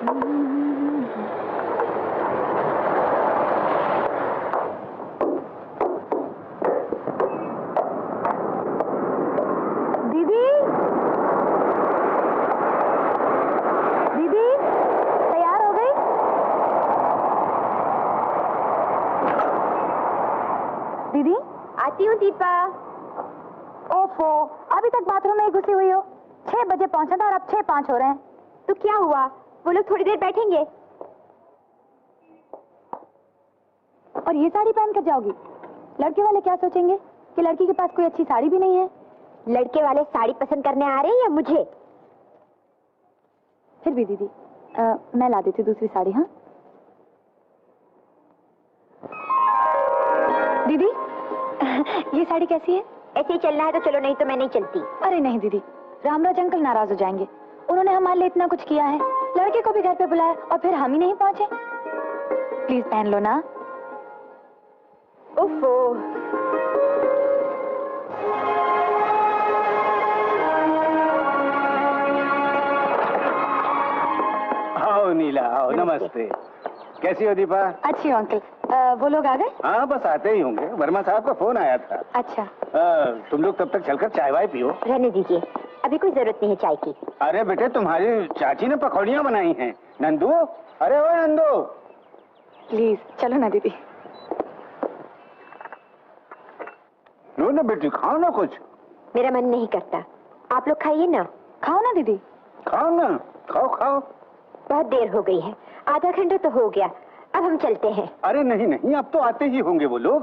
दीदी, दीदी, तैयार हो गई? दीदी, आती हूँ दीपा। ओफो, अभी तक बाथरूम में ही घुसी हुई हो। 6 बजे पहुंचा था और अब 6:05 हो रहे हैं। तो क्या हुआ, वो लोग थोड़ी देर बैठेंगे। और ये साड़ी पहन कर जाओगी? लड़के वाले क्या सोचेंगे कि लड़की के पास कोई अच्छी साड़ी भी नहीं है? लड़के वाले साड़ी पसंद करने आ रहे हैं या मुझे? फिर भी दीदी, मैं ला देती दूसरी साड़ी। हाँ दीदी, ये साड़ी कैसी है? ऐसे ही चलना है तो चलो, नहीं तो मैं नहीं चलती। अरे नहीं दीदी, रामराज अंकल नाराज हो जाएंगे। उन्होंने हमारे लिए इतना कुछ किया है, लड़के को भी घर पे बुलाया और फिर हम ही नहीं पहुंचे। प्लीज पहन लो ना। ओफो, आओ नीला, आओ। नमस्ते। कैसी हो दीपा? अच्छी हो अंकल। वो लोग आ गए? हाँ, बस आते ही होंगे। वर्मा साहब का फोन आया था। अच्छा। तुम लोग तब तक चलकर चाय वाय पियो। रहने दीजिए, अभी कोई जरूरत नहीं है चाय की। अरे बेटे, तुम्हारी चाची ने पकौड़ियाँ बनाई हैं। नंदू, अरे ओ नंदू, प्लीज चलो ना दीदी। लो ना बेटी, खाओ ना कुछ। मेरा मन नहीं करता, आप लोग खाइए ना। खाओ ना दीदी। खाओ ना, खाओ खाओ। बहुत देर हो गई है, आधा घंटा तो हो गया, अब हम चलते हैं। अरे नहीं नहीं, अब तो आते ही होंगे वो लोग।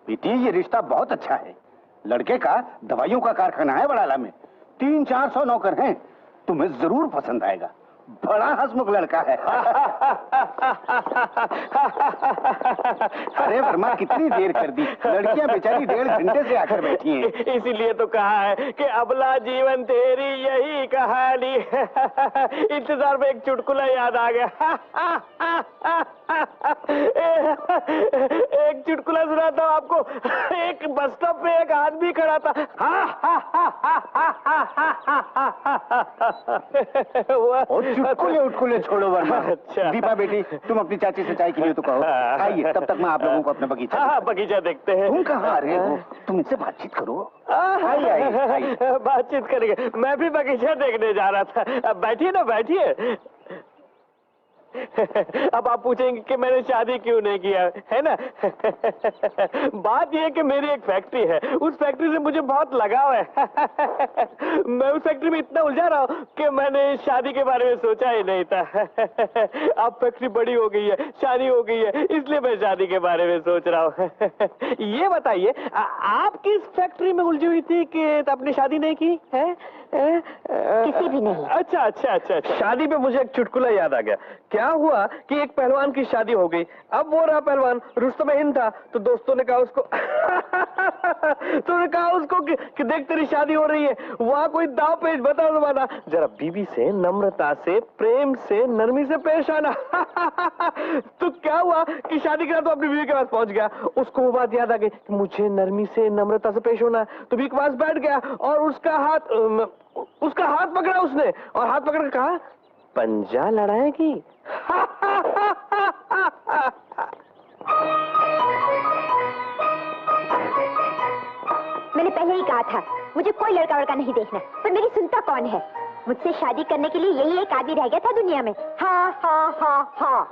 बेटी, ये रिश्ता बहुत अच्छा है। लड़के का दवाइयों का कारखाना है बड़ाला में। 300-400 नौकर हैं। तुम्हें जरूर पसंद आएगा। बड़ा हंसमुख लड़का है। अरे वर्मा, कितनी देर कर दी। लड़कियां बेचारी 1.5 घंटे से आकर बैठी हैं। इसीलिए तो कहा है कि अबला जीवन तेरी यही कहानी। इंतजार में एक चुटकुला याद आ गया। एक चुटकुला सुनाता हूँ आपको। एक बस स्टॉप पे एक आदमी खड़ा था। चुटकुले उटकुले छोड़ो वर्मा। अच्छा। दीपा बेटी, तुम अपनी चाची से चाय के लिए तो कहो। आइए, तब तक मैं आप लोगों को अपना बगीचा। हाँ, बगीचा देखते हैं। तुम कहाँ आ रहे हो? तुम इनसे बातचीत करो। आइए आइए आइए। बातचीत करेंगे। मैं भी बगीचा देखने जा रहा था। बैठिए ना, बैठिए। अब आप पूछेंगे कि मैंने शादी क्यों नहीं किया, है ना? बात यह है कि मेरी एक फैक्ट्री है, उस फैक्ट्री से मुझे बहुत लगाव है। मैं उस फैक्ट्री में इतना उलझा रहा हूँ कि मैंने शादी के बारे में सोचा ही नहीं था। अब फैक्ट्री बड़ी हो गई है, शादी हो गई है, इसलिए मैं शादी के बारे में सोच रहा हूँ। ये बताइए, आप किस फैक्ट्री में उलझी हुई थी कि आपने शादी नहीं की है? किसी भी नहीं। अच्छा अच्छा अच्छा अच्छा। शादी पे मुझे एक चुटकुला याद आ गया। क्या हुआ कि एक पहलवान की शादी हो गई। अब वो रहा पहलवान, रुस्तम हिंद था, तो दोस्तों ने कहा उसको तो ने कहा उसको कि देख तेरी शादी हो रही है, वहां कोई दाव पेच बता जमाना, जरा बीवी से नम्रता से, प्रेम से, नरमी से पेश आना। तो क्या हुआ कि शादी करा तो अपनी बीवी के पास पहुंच गया। उसको वो बात याद आ गई कि मुझे नरमी से, नम्रता से पेश होना है। तो बीवी के पास बैठ गया और उसका हाथ पकड़ा उसने, और हाथ पकड़ के कहा, पंजा लड़ाएगी? मैंने पहले ही कहा था मुझे कोई लड़का वड़का नहीं देखना, पर मेरी सुनता कौन है? मुझसे शादी करने के लिए यही एक आदमी रह गया था दुनिया में। हाँ हाँ हाँ हाँ।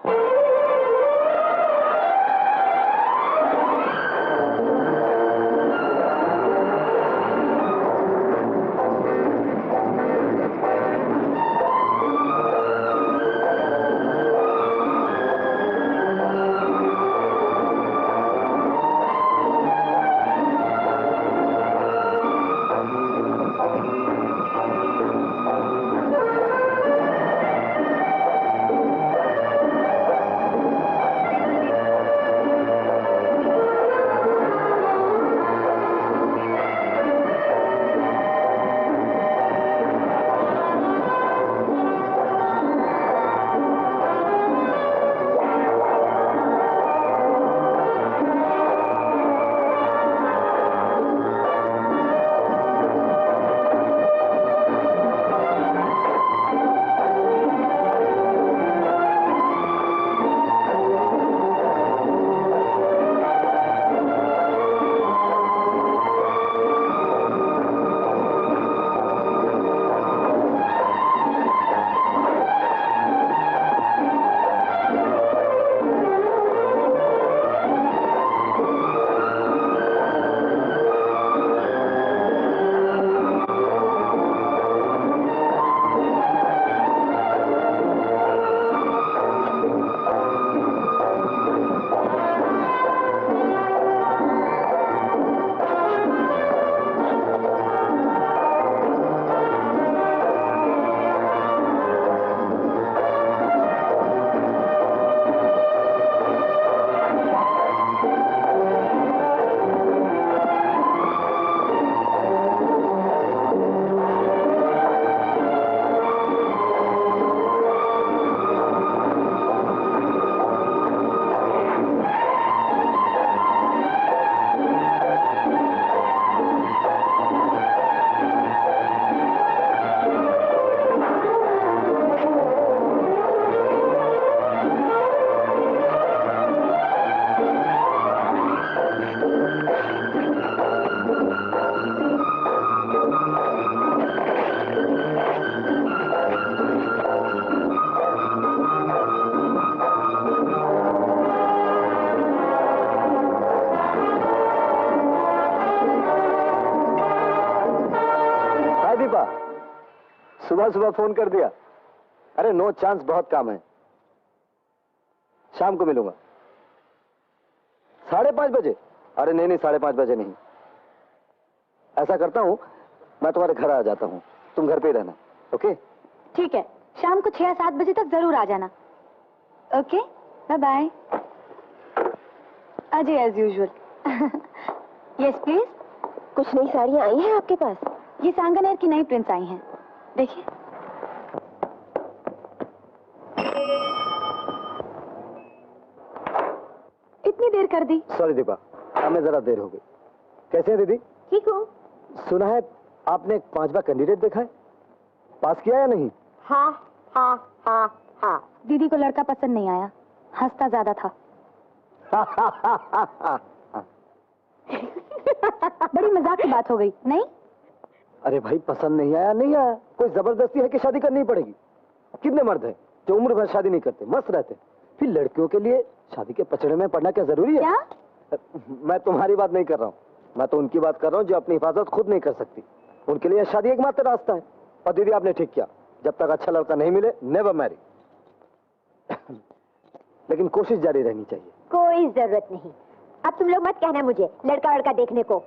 सुबह सुबह फोन कर दिया। अरे नो चांस, बहुत काम है। शाम को मिलूंगा 5:30 बजे। अरे नहीं 5:30 बजे नहीं। ऐसा करता हूं, मैं तुम्हारे घर आ जाता हूं, तुम घर पे ही रहना। ओके ठीक है, शाम को 6 या 7 बजे तक जरूर आ जाना। Okay, bye bye. Ajay as usual. Yes please. कुछ नई साड़ियाँ आई हैं आपके पास? ये सांगनेर की नई प्रिंट्स आई हैं, देखिए। इतनी देर कर दी। सॉरी दीपा, हमें जरा देर हो गई। कैसे हैं दीदी? ठीक हूँ। सुना है आपने एक 5वां कैंडिडेट देखा है, पास किया या नहीं? हाँ हाँ हाँ हाँ। दीदी को लड़का पसंद नहीं आया, हंसता ज्यादा था। बड़ी मजाक की बात हो गई, नहीं? अरे भाई, पसंद नहीं आया नहीं आया, कोई जबरदस्ती है कि शादी करनी पड़ेगी? कितने मर्द हैं जो उम्र भर शादी नहीं करते, मस्त रहते। फिर लड़कियों के लिए शादी के पचड़े में पड़ना क्या जरूरी है? क्या? मैं तुम्हारी बात नहीं कर रहा हूँ, मैं तो उनकी बात कर रहा हूँ जो अपनी हिफाजत खुद नहीं कर सकती। उनके लिए शादी एकमात्र रास्ता है। और दीदी आपने ठीक किया, जब तक अच्छा लड़का नहीं मिले नेवर मैरी। लेकिन कोशिश जारी रहनी चाहिए। कोई जरूरत नहीं। अब तुम लोग मत कहना मुझे लड़का वड़का देखने को।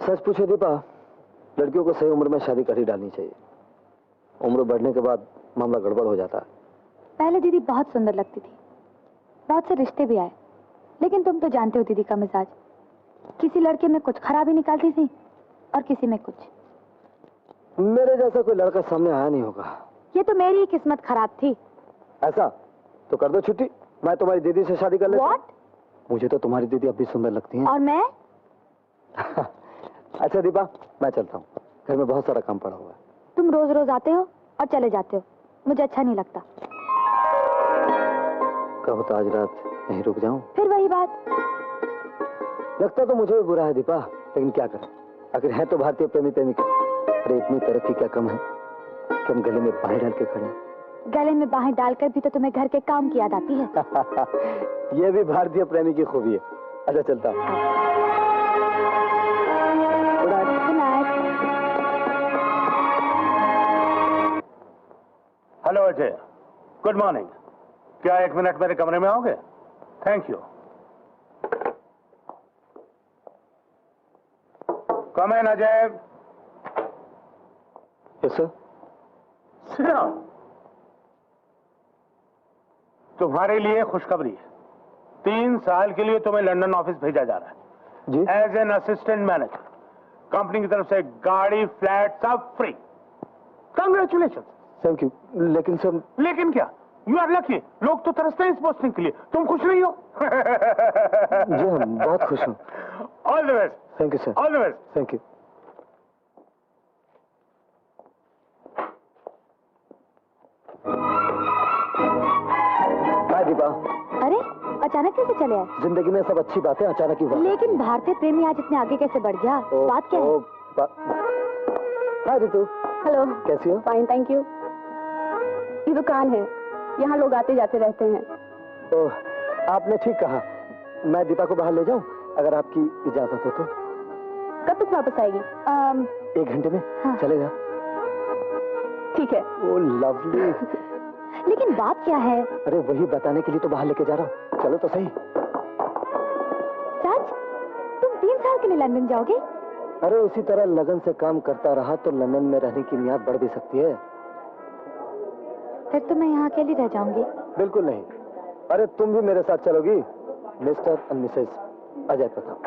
सच पूछे दीपा, लड़कियों को सही उम्र में शादी कर ही डालनी चाहिए। उम्र बढ़ने के बाद मामला गड़बड़ हो जाता है। पहले दीदी बहुत सुंदर लगती थी, बहुत से रिश्ते भी आए, लेकिन तुम तो जानते हो दीदी का मिजाज। किसी लड़के में कुछ खराबी निकालती थी और किसी में कुछ। मेरे जैसा कोई लड़का सामने आया नहीं होगा। ये तो मेरी ही किस्मत खराब थी। ऐसा तो कर दो छुट्टी, मैं तुम्हारी दीदी से शादी कर लेता हूं। What? मुझे तो तुम्हारी दीदी अब भी सुंदर लगती है। और मैं? अच्छा दीपा, मैं चलता हूँ, घर में बहुत सारा काम पड़ा हुआ है। तुम रोज रोज आते हो और चले जाते हो, मुझे अच्छा नहीं लगता। कहो तो आज रात नहीं रुक जाऊं? फिर वही बात। लगता तो मुझे भी बुरा है दीपा, लेकिन क्या करें, आखिर है तो भारतीय प्रेमी प्रेमिका। अरे इतनी तरक्की क्या कम है कि हम गले में बाहें डाल के खड़े हैं। गले में बाहें डालकर भी तो तुम्हें घर के काम की याद आती है। ये भी भारतीय प्रेमी की खूबी है। अच्छा चलता हूँ। Good night. Hello Ajay, good morning. क्या 1 मिनट मेरे कमरे में आओगे? Thank you. Come in Ajay. Yes sir. Sit down. तुम्हारे लिए खुशखबरी है, 3 साल के लिए तुम्हें लंदन ऑफिस भेजा जा रहा है जी? As an assistant manager. Company की तरफ से गाड़ी, फ्लैट सब फ्री। कंग्रेचुलेशन। Thank you. लेकिन सर। लेकिन क्या? You are lucky. लोग तो तरसते हैं इस पोस्टिंग के लिए, तुम खुश नहीं हो? जी हम बहुत खुश हूँ। All the best. Thank you sir. All the best. Thank you. Bye Deepa. अरे अचानक कैसे चले आए? जिंदगी में सब अच्छी बातें अचानक ही होती हैं। लेकिन भारतीय प्रेमी आज इतने आगे कैसे बढ़ गया? बात क्या है? हाय रितु, हेलो। कैसी हो? Fine, thank you. ये दुकान है, यहाँ लोग आते जाते रहते हैं। ओह, आपने ठीक कहा। मैं दीपा को बाहर ले जाऊं, अगर आपकी इजाजत हो तो? कब तक वापस आएगी? 1 घंटे में। हाँ। चलेगा? ठीक है। ओह लवली। लेकिन बात क्या है? अरे वही बताने के लिए तो बाहर लेके जा रहा हूँ। चलो तो सही। सच? तुम 3 साल के लिए लंदन जाओगे? अरे इसी तरह लगन से काम करता रहा तो लंदन में रहने की नियत बढ़ भी सकती है। फिर तो मैं यहाँ अकेली रह जाऊंगी। बिल्कुल नहीं। अरे तुम भी मेरे साथ चलोगी, Mr and Mrs Ajay Pratap.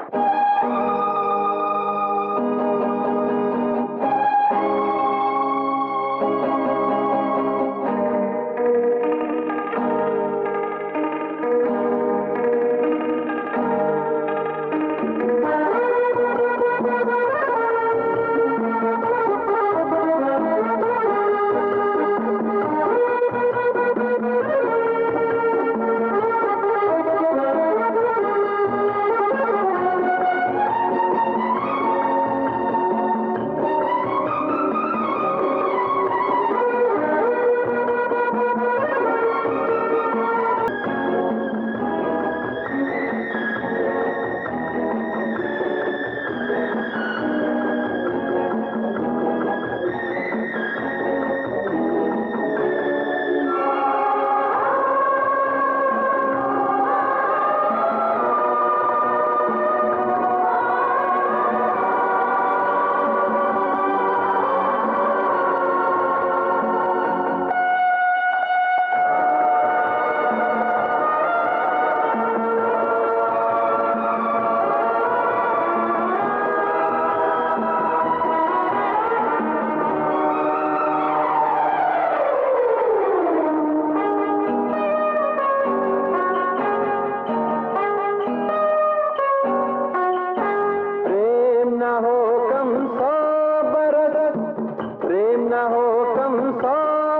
न हो कम 100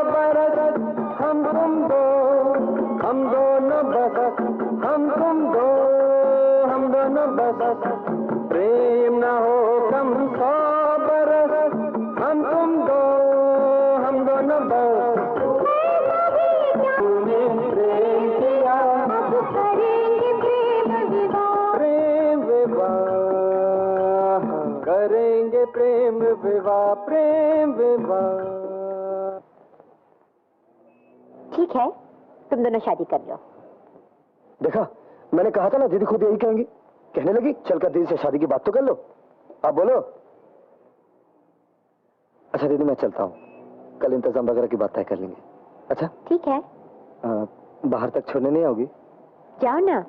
बरस, हम तुम दो, हम दोनों बस, हम तुम दो, हम दोनों बस। प्रेम न हो कम 100 बरस, हम तुम दो, हम दोनों बस। तूने प्रेम किया, अब करेंगे प्रेम विवाह, प्रेम विवाह करेंगे, प्रेम विवाह, प्रेम विवाह। ठीक है, तुम दोनों शादी कर लो। देखा, मैंने कहा था ना दीदी खुद यही कहेंगी। कहने लगी चल कर दीदी से शादी की बात तो कर लो। अब बोलो। अच्छा दीदी मैं चलता हूँ, कल इंतजाम वगैरह की बात तय कर लेंगे। अच्छा ठीक है, बाहर तक छोड़ने नहीं आओगी? जाओ ना।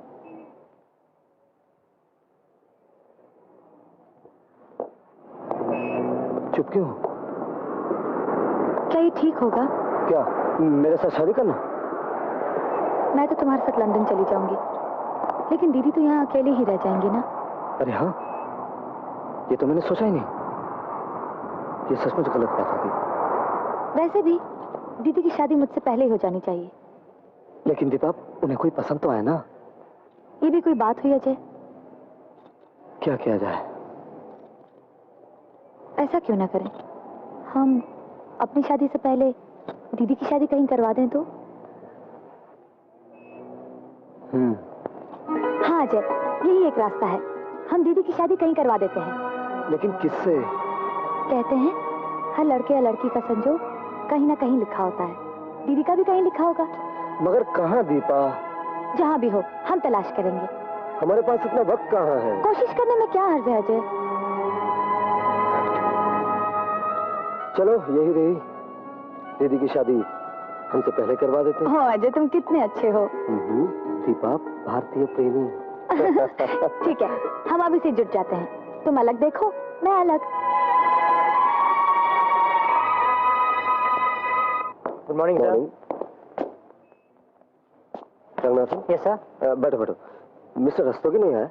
चुप क्यों? क्या ये ठीक होगा? क्या मेरे साथ शादी करना? मैं तो तुम्हारे साथ लंदन चली जाऊंगी, लेकिन दीदी तो यहाँ अकेले ही रह जाएंगी ना। अरे हाँ, ये तो मैंने सोचा ही नहीं। ये सचमुच गलत बात होगी। वैसे भी दीदी की शादी मुझसे पहले ही हो जानी चाहिए। लेकिन दीपा, उन्हें कोई पसंद तो आए ना। ये भी कोई बात हुई अजय? क्या किया जाए? ऐसा क्यों ना करें, हम अपनी शादी से पहले दीदी की शादी कहीं करवा दें तो? हाँ अजय, यही एक रास्ता है। हम दीदी की शादी कहीं करवा देते हैं। लेकिन किससे? कहते हैं हर लड़के या लड़की का संजोग कहीं ना कहीं लिखा होता है। दीदी का भी कहीं लिखा होगा। मगर कहाँ दीपा? जहाँ भी हो हम तलाश करेंगे। हमारे पास इतना वक्त कहाँ है? कोशिश करने में क्या हर्ज है अजय? चलो यही रही, दीदी की शादी हमसे पहले करवा देते हैं। हाँ अजय, तुम कितने अच्छे हो। दीपा भारतीय प्रेमी। ठीक है, हम अभी से जुट जाते हैं। तुम अलग देखो, मैं अलग। Good morning sir. Ranganathan. Yes sir. बैठो बैठो। मिस्टर रस्तोगी नहीं आया?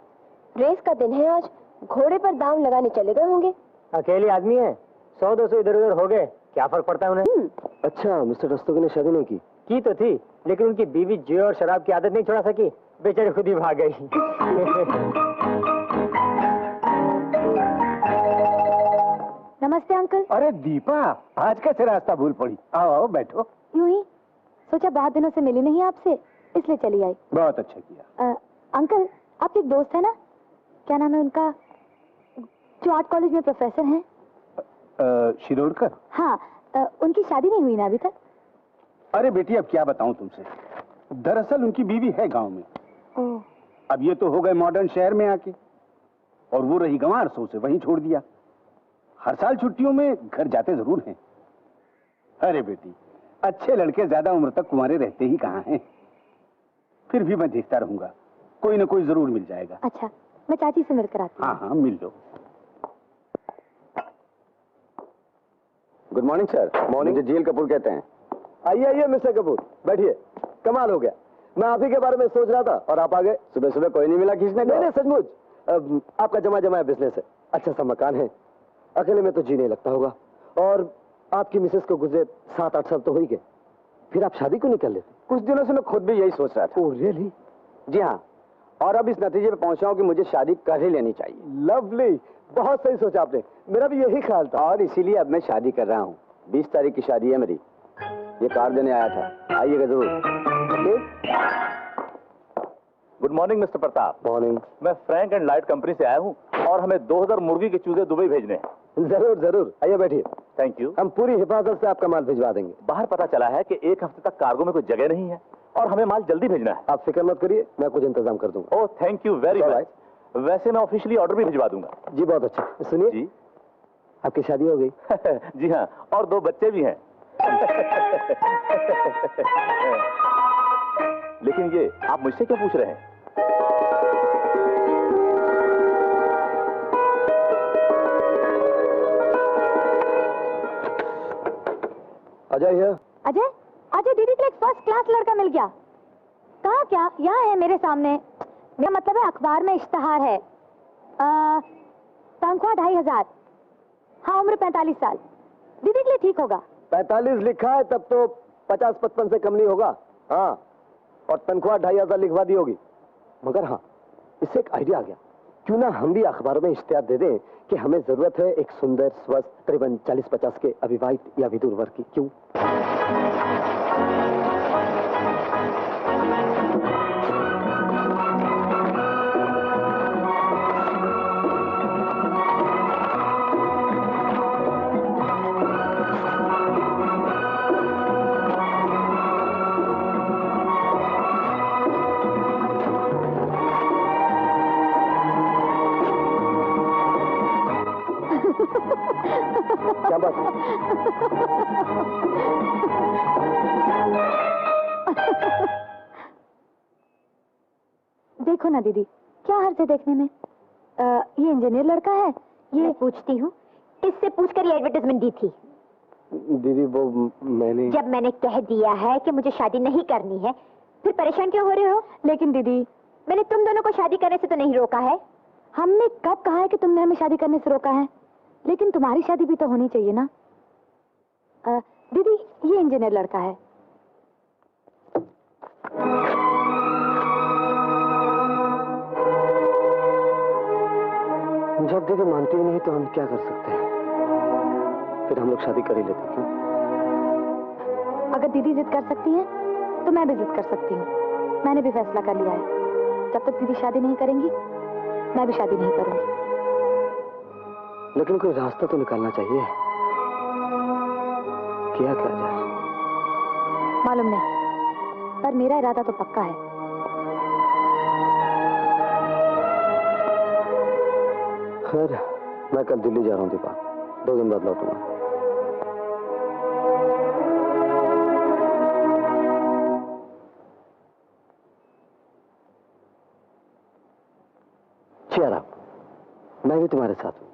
रेस का दिन है आज, घोड़े पर दाम लगाने चले गए होंगे। अकेले आदमी है, 100-200 इधर उधर हो गए, क्या फर्क पड़ता है उन्हें? अच्छा, मिस्टर रस्तोगी ने शादी नहीं की तो थी, लेकिन उनकी बीवी जुए और शराब की आदत नहीं छोड़ा सकी, बेचारी खुद ही भाग गई। नमस्ते अंकल। अरे दीपा, आज कैसे रास्ता भूल पड़ी? आओ आओ बैठो। यूं ही सोचा बहुत दिनों से मिली नहीं आपसे, इसलिए चली आई। बहुत अच्छा किया। अंकल, आपके एक दोस्त है ना, क्या नाम है उनका, जो आर्ट कॉलेज में प्रोफेसर हैं? शिरोडकर? हाँ, उनकी शादी नहीं हुई ना अभी तक? अरे बेटी अब क्या बताऊं तुमसे, दरअसल उनकी बीवी है गांव में। ओह। अब ये तो हो गए मॉडर्न शहर में आके, और वो रही गंवार, सो उसे वहीं छोड़ दिया। हर साल छुट्टियों में घर जाते जरूर हैं। अरे बेटी, अच्छे लड़के ज्यादा उम्र तक कुंवारे रहते ही कहाँ हैं। फिर भी मैं देखता रहूंगा, कोई ना कोई जरूर मिल जाएगा। अच्छा, मैं चाची से मिलकर आती हूँ। हाँ हाँ मिल लो। Good morning sir. मॉर्निंग। मुझे जील कपूर कहते हैं। आइए आइए मिस्टर कपूर, बैठिए। कमाल हो गया, मैं आप ही के बारे में सोच रहा था और आप आ गए। सुबह सुबह कोई नहीं मिला खींचने को? नहीं सचमुच, आपका जमा जमाया बिजनेस है, अच्छा सा मकान है, अकेले में तो जी नहीं लगता होगा, और आपकी मिसेस को गुजरे 7-8 साल तो हो ही गए, फिर आप शादी क्यों नहीं कर लेते? कुछ दिनों से मैं खुद भी यही सोच रहा था। Oh really? जी हाँ, और अब इस नतीजे पे पहुंचा हूं कि मुझे शादी कर ही लेनी चाहिए। लवली, बहुत सही सोचा आपने, मेरा भी यही ख्याल था। और इसीलिए अब मैं शादी कर रहा हूँ। 20 तारीख की शादी है मेरी। ये कार्ड देने आया था, आइएगा जरूर। Good morning mister Pratap. Morning. मैं फ्रैंक एंड लाइट कंपनी से आया हूँ और हमें 2000 मुर्गी के चूजे दुबई भेजने हैं। जरूर जरूर, आइए बैठिए। Thank you. हम पूरी हिफाजत से आपका माल भिजवा देंगे। बाहर पता चला है कि 1 हफ्ते तक कार्गो में कोई जगह नहीं है और हमें माल जल्दी भेजना है। आप फिक्र मत करिए, मैं कुछ इंतजाम कर दूंगा। Oh thank you very All much. वैसे मैं ऑफिशियली ऑर्डर भी भिजवा दूंगा। जी बहुत अच्छा। सुनिए जी। आपकी शादी हो गई? जी हाँ, और 2 बच्चे भी हैं। लेकिन ये आप मुझसे क्या पूछ रहे हैं? अजय है? अजय, अजय दीदी के लिए एक फर्स्ट क्लास लड़का मिल गया। कहा क्या? यहाँ है मेरे सामने। मेरा मतलब है अखबार में इश्तहार है। तनख्वाह 2500। हाँ, उम्र 45 साल। दीदी के लिए ठीक होगा। 45 लिखा है तब तो 50-55 से कम नहीं होगा। हाँ, और तनख्वाह 2500 लिखवा दी होगी। मगर हाँ, इससे एक आइडिया आ गया, क्यों ना हम भी अखबारों में इश्तिहार दे दें कि हमें जरूरत है एक सुंदर स्वस्थ करीबन 40-50 के अविवाहित या विधुर वर्ग की। क्यों? क्या बात है? देखो ना दीदी, क्या हर्ज है देखने में। ये इंजीनियर लड़का है। ये पूछती हूँ, किससे पूछकर ये एडवर्टाइजमेंट दी थी? दीदी वो मैंने जब मैंने कह दिया है कि मुझे शादी नहीं करनी है, फिर परेशान क्यों हो रहे हो? लेकिन दीदी, मैंने तुम दोनों को शादी करने से तो नहीं रोका है। हमने कब कहा है कि तुमने हमें शादी करने से रोका है? लेकिन तुम्हारी शादी भी तो होनी चाहिए ना। दीदी, ये इंजीनियर लड़का है। जब दीदी मानती ही नहीं तो हम क्या कर सकते हैं? फिर हम लोग शादी कर ही लेते। क्यों? अगर दीदी जिद कर सकती है तो मैं भी जिद कर सकती हूँ। मैंने भी फैसला कर लिया है, जब तक दीदी शादी नहीं करेंगी मैं भी शादी नहीं करूंगी। लेकिन कोई रास्ता तो निकालना चाहिए। क्या जाए? मालूम नहीं, पर मेरा इरादा तो पक्का है। खैर, मैं कल दिल्ली जा रहा हूँ दीपा, 2 दिन बाद लौटूंगा। cheer up, मैं भी तुम्हारे साथ हूँ।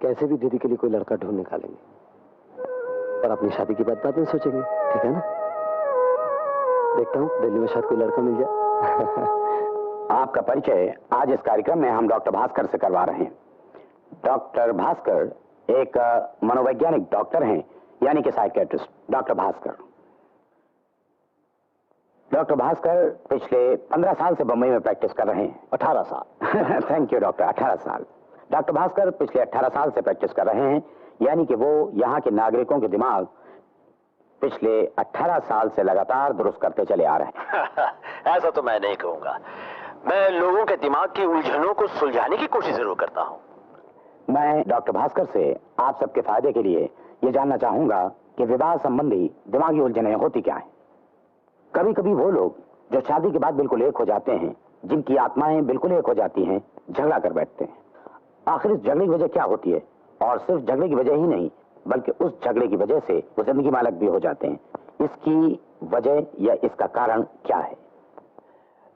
कैसे भी दीदी के लिए कोई लड़का ढूंढ निकालेंगे और अपनी शादी की बात बाद में सोचेंगे, ठीक है ना? देखता हूँ दिल्ली में शायद कोई लड़का मिल जाए। आपका परिचय आज इस कार्यक्रम में हम डॉक्टर भास्कर से करवा रहे हैं। डॉक्टर भास्कर एक मनोवैज्ञानिक डॉक्टर हैं, यानी कि psychiatrist doctor Bhaskar. Doctor Bhaskar पिछले 15 साल से बम्बई में प्रैक्टिस कर रहे हैं। 18 साल। थैंक यू डॉक्टर, 18 साल। डॉक्टर भास्कर पिछले 18 साल से प्रैक्टिस कर रहे हैं, यानी कि वो यहाँ के नागरिकों के दिमाग पिछले 18 साल से लगातार दुरुस्त करते चले आ रहे हैं। ऐसा तो मैं नहीं कहूंगा। मैं लोगों के दिमाग की उलझनों को सुलझाने की कोशिश जरूर करता हूँ। मैं डॉक्टर भास्कर से आप सबके फायदे के लिए ये जानना चाहूंगा कि विवाह संबंधी दिमागी उलझनें होती क्या हैं। कभी कभी वो लोग जो शादी के बाद बिल्कुल एक हो जाते हैं, जिनकी आत्माएं बिल्कुल एक हो जाती हैं, झगड़ा कर बैठते हैं। आखिर इस झगड़े की वजह क्या होती है? और सिर्फ झगड़े की वजह ही नहीं, बल्कि उस झगड़े की वजह से वो जिंदगी में अलग भी हो जाते हैं। इसकी वजह या इसका कारण क्या है?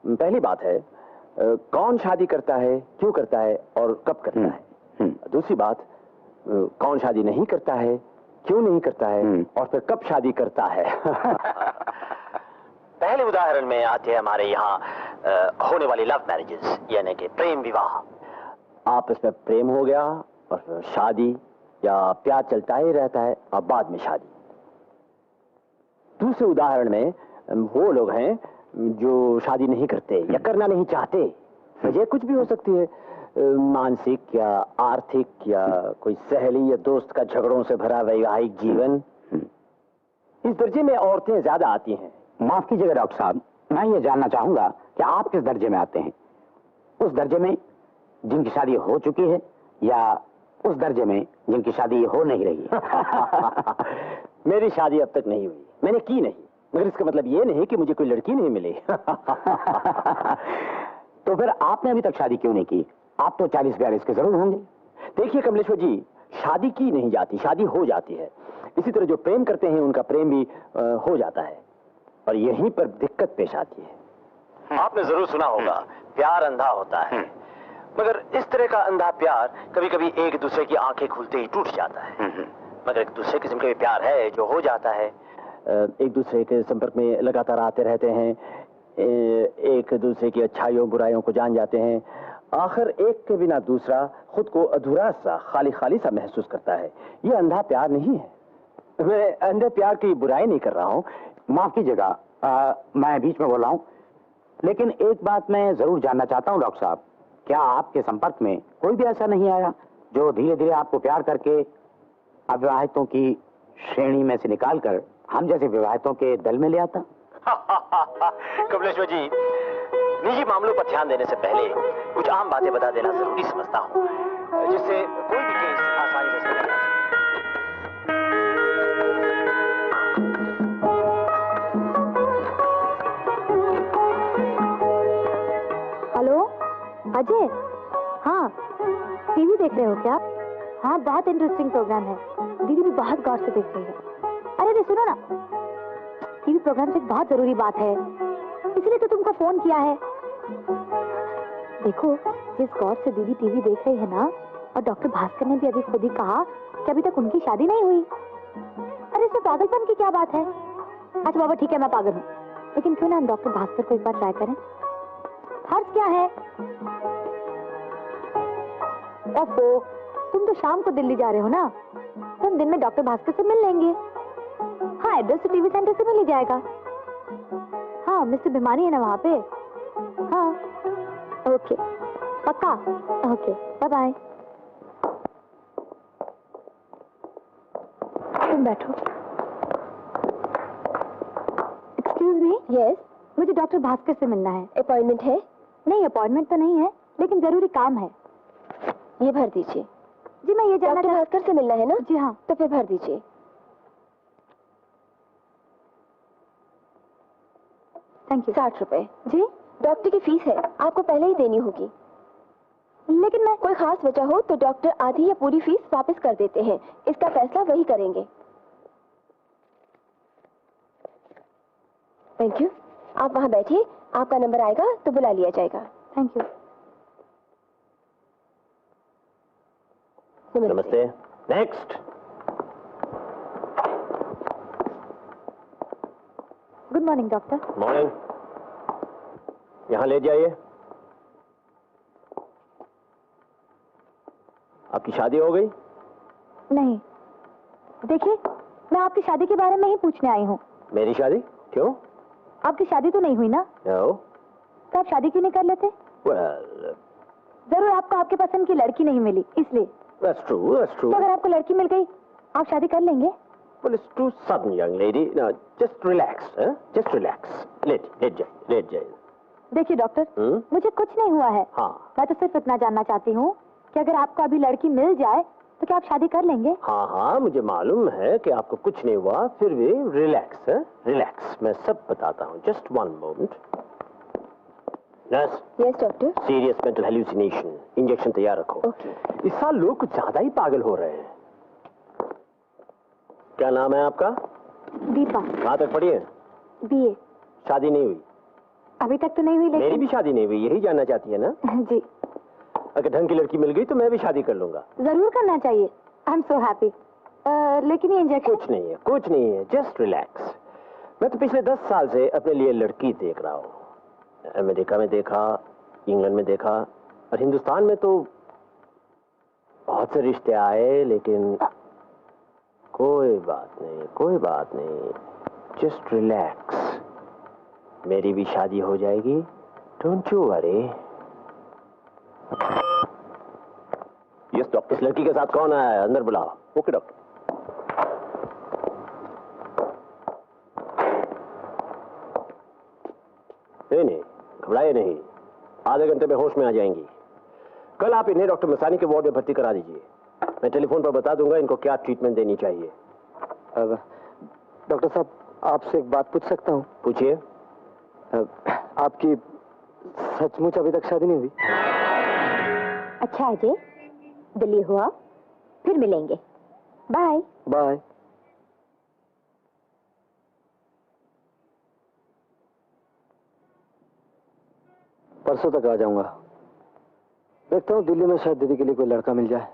पहली बात है, कौन शादी करता है, क्यों करता है और कब करता है। दूसरी बात, कौन शादी नहीं करता है, क्यों नहीं करता है और फिर कब शादी करता है। पहले उदाहरण में आते हैं हमारे यहाँ होने वाली लव मैरिजेस, यानी कि प्रेम विवाह। आपस में प्रेम हो गया और फिर शादी या प्यार चलता ही रहता है और बाद में शादी। दूसरे उदाहरण में वो लोग हैं जो शादी नहीं करते या करना नहीं चाहते। वजह कुछ भी हो सकती है, मानसिक या आर्थिक या कोई सहेली या दोस्त का झगड़ों से भरा वैवाहिक जीवन। इस दर्जे में औरतें ज्यादा आती हैं। माफ कीजिएगा डॉक्टर साहब, मैं ये जानना चाहूंगा कि आप किस दर्जे में आते हैं? उस दर्जे में जिनकी शादी हो चुकी है या उस दर्जे में जिनकी शादी हो नहीं रही? मेरी शादी अब तक नहीं हुई, मैंने की नहीं, मगर इसका मतलब ये नहीं कि मुझे कोई लड़की नहीं मिली। तो फिर आपने अभी तक शादी क्यों नहीं की? आप तो 40-42 के जरूर होंगे। देखिए कमलेश्वर जी, शादी की नहीं जाती, शादी हो जाती है। इसी तरह जो प्रेम करते हैं उनका प्रेम भी हो जाता है और यहीं पर दिक्कत पेश आती है। आपने जरूर सुना होगा, प्यार अंधा होता है, मगर इस तरह का अंधा प्यार कभी कभी एक दूसरे की आंखें खुलते ही टूट जाता है। मगर एक दूसरे किस्म का प्यार है जो हो जाता है। एक दूसरे के संपर्क में लगातार आते रहते हैं, एक दूसरे की अच्छाइयों बुराइयों को जान जाते हैं। आखिर एक के बिना दूसरा खुद को अधूरा सा, खाली खाली सा महसूस करता है। ये अंधा प्यार नहीं है, मैं अंधे प्यार की बुराई नहीं कर रहा हूँ, माफ कीजिएगा, मैं बीच में बोल रहा हूँ। लेकिन एक बात मैं जरूर जानना चाहता हूँ डॉक्टर साहब, क्या आपके संपर्क में कोई भी ऐसा नहीं आया जो धीरे धीरे आपको प्यार करके अविवाहितों की श्रेणी में से निकालकर हम जैसे विवाहितों के दल में ले आता? कमलेश्वर जी, निजी मामलों पर ध्यान देने से पहले कुछ आम बातें बता देना जरूरी समझता हूँ, जिससे कोई भी केस आसानी से सुलझ जाए। हेलो अजय, हाँ टीवी देख रहे हो क्या? हाँ बहुत इंटरेस्टिंग प्रोग्राम है, दीदी भी बहुत गौर से देख रही है। अरे सुनो ना, टीवी प्रोग्राम से एक बहुत जरूरी बात है, इसलिए तो तुमको फोन किया है। देखो, जिस गौर से दीदी टीवी देख रही है ना, और डॉक्टर भास्कर ने भी अभी खुद ही कहा कि अभी तक उनकी शादी नहीं हुई। अरे इसमें पागलपन की क्या बात है? अच्छा बाबा ठीक है, मैं पागल हूँ, लेकिन क्यों ना हम डॉक्टर भास्कर को एक बार ट्राई करें। हर्ष क्या है? ओफो, तुम तो शाम को दिल्ली जा रहे हो ना, तो हम दिन में डॉक्टर भास्कर से मिल लेंगे। हाँ, एड्रेस तो टीवी सेंटर से मिल ही जाएगा। हाँ, मिस्टर भिमानी है ना वहाँ पे? हाँ, ओके, पक्का, ओके, बाय बाय। तुम बैठो। Excuse me. यस, मुझे डॉक्टर भास्कर से मिलना है। अपॉइंटमेंट है? नहीं, अपॉइंटमेंट तो नहीं है, लेकिन जरूरी काम है। ये भर दीजिए। जी मैं ये जानना, डॉक्टर भास्कर से मिलना है ना? जी हाँ। तो फिर भर दीजिए। Thank you. 60 रुपए। जी? डॉक्टर की फीस है, आपको पहले ही देनी होगी। लेकिन मैं, कोई खास वजह हो तो डॉक्टर आधी या पूरी फीस वापस कर देते हैं, इसका फैसला वही करेंगे। Thank you. आप वहाँ बैठिए, आपका नंबर आएगा तो बुला लिया जाएगा। Thank you. नमस्ते। Next. Good morning doctor. Morning. यहाँ ले जाइए। आपकी शादी हो गई? नहीं, देखिए मैं आपकी शादी के बारे में ही पूछने आई हूँ। मेरी शादी? क्यों? आपकी शादी तो नहीं हुई ना? No. तो आप शादी क्यों नहीं कर लेते? Well, जरूर आपको आपके पसंद की लड़की नहीं मिली इसलिए। that's true, that's true. तो अगर आपको लड़की मिल गई, आप शादी कर लेंगे? Well, it's too sudden, young lady. Now, just relax, huh? Just relax. let जाइए। देखिए डॉक्टर, मुझे कुछ नहीं हुआ है। हाँ। मैं तो सिर्फ इतना जानना चाहती हूँ कि अगर आपको अभी लड़की मिल जाए तो क्या आप शादी कर लेंगे? हाँ हाँ, मुझे मालूम है कि आपको कुछ नहीं हुआ, फिर भी रिलैक्स है, रिलैक्स। मैं सब बताता हूँ। Just 1 moment. Nurse. Yes doctor. Serious mental hallucination, injection तैयार रखो। ओके। इस साल लोग कुछ ज्यादा ही पागल हो रहे हैं। क्या नाम है आपका? दीपा। कहाँ तक पढ़ी है? BA। शादी नहीं हुई? अभी तक तो नहीं हुई, लेकिन मेरी भी शादी नहीं हुई, यही जानना चाहती है ना? जी। अगर ढंग की लड़की मिल गई तो मैं भी शादी कर लूंगा। जरूर करना चाहिए। I am so happy. लेकिन ये इंजेक्शन? कुछ नहीं है, कुछ नहीं है, जस्ट रिलैक्स। मैं तो पिछले 10 साल से अपने लिए लड़की देख रहा हूँ। अमेरिका में देखा, इंग्लैंड में देखा, और हिंदुस्तान में तो बहुत से रिश्ते आए, लेकिन कोई बात नहीं, कोई बात नहीं, जस्ट रिलैक्स। मेरी भी शादी हो जाएगी, don't you worry. Yes doctor. इस लड़की के साथ कौन आया है? अंदर बुलाओ। Okay doctor. नहीं, घबराइए नहीं, आधे घंटे में होश में आ जाएंगी। कल आप इन्हें डॉक्टर मसानी के वार्ड में भर्ती करा दीजिए। मैं टेलीफोन पर बता दूंगा इनको क्या ट्रीटमेंट देनी चाहिए। डॉक्टर साहब, आपसे एक बात पूछ सकता हूँ? पूछिए। आपकी सचमुच अभी तक शादी नहीं हुई? अच्छा अजय, दिल्ली हुआ, फिर मिलेंगे। Bye bye. परसों तक आ जाऊंगा। देखता हूँ दिल्ली में शायद दीदी के लिए कोई लड़का मिल जाए।